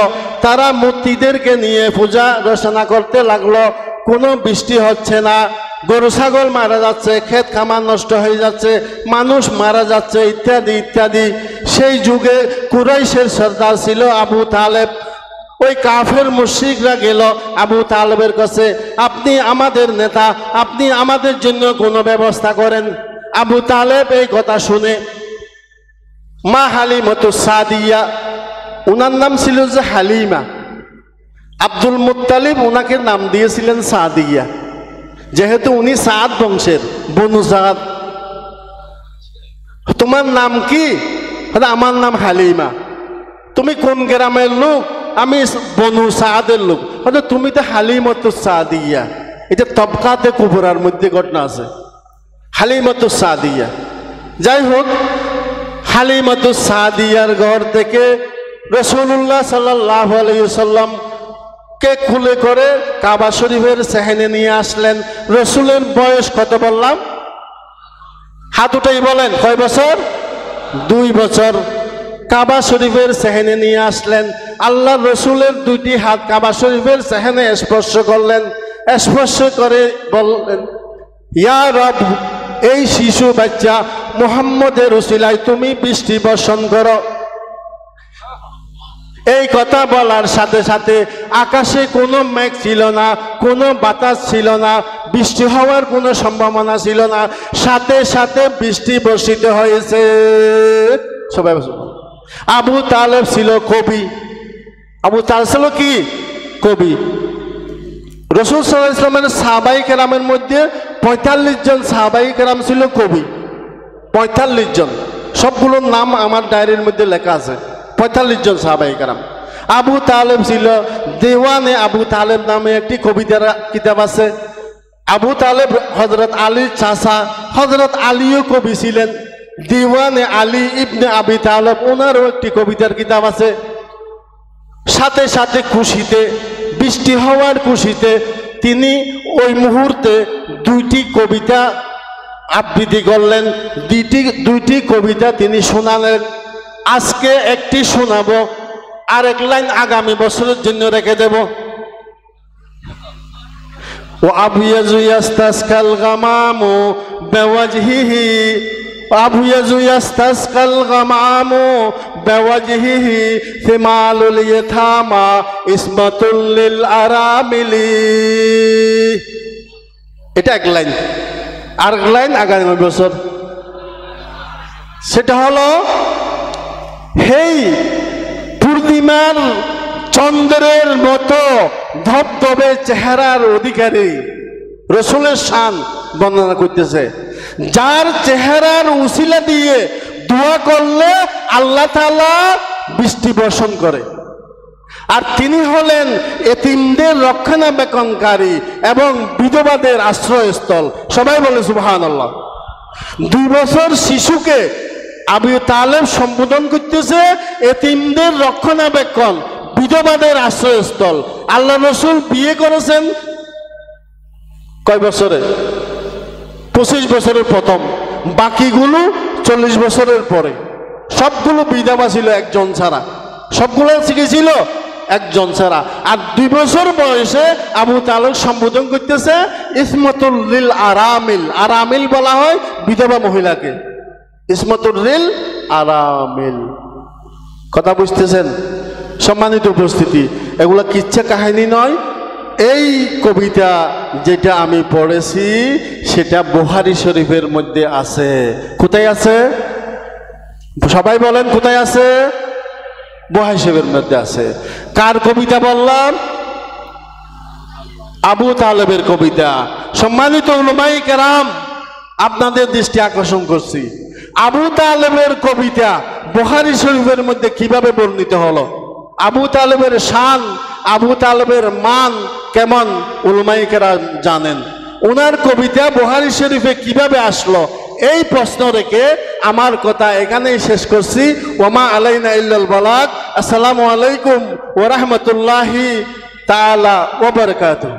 তারা মূর্তিদেরকে নিয়ে পূজা রচনা করতে লাগলো। কোনো বৃষ্টি হচ্ছে না, গরু ছাগল মারা যাচ্ছে, ক্ষেত খামার নষ্ট হয়ে যাচ্ছে, মানুষ মারা যাচ্ছে, ইত্যাদি ইত্যাদি। সেই যুগে কুরাইশের সর্দার ছিল আবু তালেব। ওই কাফের মুশরিকরা গেল আবু তালেবের কাছে, আপনি আমাদের নেতা, আপনি আমাদের জন্য কোনো ব্যবস্থা করেন। আবু তালেব এই কথা শুনে মা হালিমাতুস সাদিয়া, ওনার নাম ছিল যে হালিমা, আব্দুল মুত্তালিব ওনাকে নাম দিয়েছিলেন সাদিয়া, যেহেতু উনি সাদ বংশের, বনু সাদ। তোমার নাম কি? আমার নাম হালিমা। তুমি কোন গ্রামের লোক? আমি বনু সাদের লোক। তুমি তো হালিমাতুস সাদিয়া। এটা তবকাতে কুবরার মধ্যে ঘটনা আছে, হালিমাতুস সাদিয়া। যাই হোক, হালিমাতুস সাদিয়ার ঘর থেকে রাসূলুল্লাহ সাল্লাল্লাহু আলাইহি ওয়াসাল্লাম কে খুলে করে কাবা শরীফের সেহেনে নিয়ে আসলেন। রসুলের বয়স কত বললাম? হাত উঠাই বলেন, কয় বছর? 2 বছর। কাবা শরীফের সেহেনে নিয়ে আসলেন। আল্লাহ রসুলের 2টি হাত কাবা শরীফের সেহেনে স্পর্শ করলেন। স্পর্শ করে বললেন, ইয়া রব, এই শিশু বাচ্চা মুহাম্মদের উসিলায় তুমি বৃষ্টি বর্ষণ করো। এই কথা বলার সাথে সাথে আকাশে কোনো মেঘ ছিল না, কোনো বাতাস ছিল না, বৃষ্টি হওয়ার কোনো সম্ভাবনা ছিল না। সাথে সাথে বৃষ্টি বর্ষিত হয়েছে। সবাই আবু তালেব ছিল কবি। আবু তালেব ছিল কি? কবি। রাসূল সাল্লাল্লাহু আলাইহি ওয়াসাল্লামের সাহাবায়ে কেরামের মধ্যে 45 জন সাহাবায়ে কেরাম ছিল কবি। 45 জন। সবগুলোর নাম আমার ডায়েরির মধ্যে লেখা আছে। 45 জন সাহাবায়ে কেরাম। আবু তালেব ছিল দেওয়ানে আবু তালেব নামে একটি কবিতার কিতাব আছে। আবু তালেব হযরত আলীর চাচা, হযরত আলীও কবি ছিলেন। দিওয়ানে আলী ইবনে আবি তালেব, ওনারও একটি কবিতার কিতাব আছে। সাথে সাথে খুশিতে, বৃষ্টি হওয়ার খুশিতে তিনি ওই মুহূর্তে দুইটি কবিতা আবৃত্তি করলেন, দুইটি কবিতা তিনি শোনালেন। আজকে একটি শোনাবো, আরেক লাইন আগামী বছরের জন্য রেখে দেব। وأبيض يستسقى الغمام بوجهه وأبيض يستسقى الغمام بوجهه ثمال اليتامى عصمة للأرامل। এটা এক লাইন, আর এক লাইন আগামী বছর। সেটা হলো, হেই পূর্ণিমার চন্দ্রের মতো ধবধবে চেহারার অধিকারী, রসুলের শান বর্ণনা করতেছে। যার চেহারার উসিলা দিয়ে দোয়া করলে আল্লাহ তাআলা বৃষ্টি বর্ষণ করে। আর তিনি হলেন এতিমদের রক্ষণাবেক্ষণকারী এবং বিধবাদের আশ্রয়স্থল। সবাই বলে সুবহানাল্লাহ। 2 বছর শিশুকে আবু তালেব সম্বোধন করতেছে এতিমদের রক্ষণাবেক্ষণ, বিধবাদের আশ্রয়স্থল। আল্লাহ রসুল বিয়ে করেছেন কয় বছরে? 25 বছরের প্রথম, বাকিগুলো 40 বছরের পরে। সবগুলো বিধবা ছিল একজন ছাড়া, সবগুলো শিখেছিল একজন ছাড়া। আর 2 বছর বয়সে আবু তালেব সম্বোধন করতেছে ইসমতুল লিল আরামিল। আরামিল বলা হয় বিধবা মহিলাকে, ইসমতুল লিল আরামিল। কথা বুঝতেছেন? সম্মানিত উপস্থিতি, এগুলা কিচ্ছা কাহিনী নয়। এই কবিতা যেটা আমি পড়েছি সেটা বুখারী শরীফের মধ্যে আছে। কোথায় আছে? সবাই বলেন কোথায় আছে? বুখারী শরীফের মধ্যে আছে। কার কবিতা বললাম? আবু তালেবের কবিতা। সম্মানিত উলামায়ে কেরাম, আপনাদের দৃষ্টি আকর্ষণ করছি, আবু তালেবের কবিতা বুখারী শরীফের মধ্যে কিভাবে বর্ণিত হলো? আবু তালেবের শান, আবু তালেবের মান কেমন উলামায়ে কেরাম জানেন। ওনার কবিতা বুখারী শরীফে কিভাবে আসলো, এই প্রশ্ন রেখে আমার কথা এখানেই শেষ করছি। ওমা আলাইনা ইল্লাল বালাগ। আসসালামু আলাইকুম ওয়া রাহমাতুল্লাহি তাআলা ওয়া বারাকাতুহু।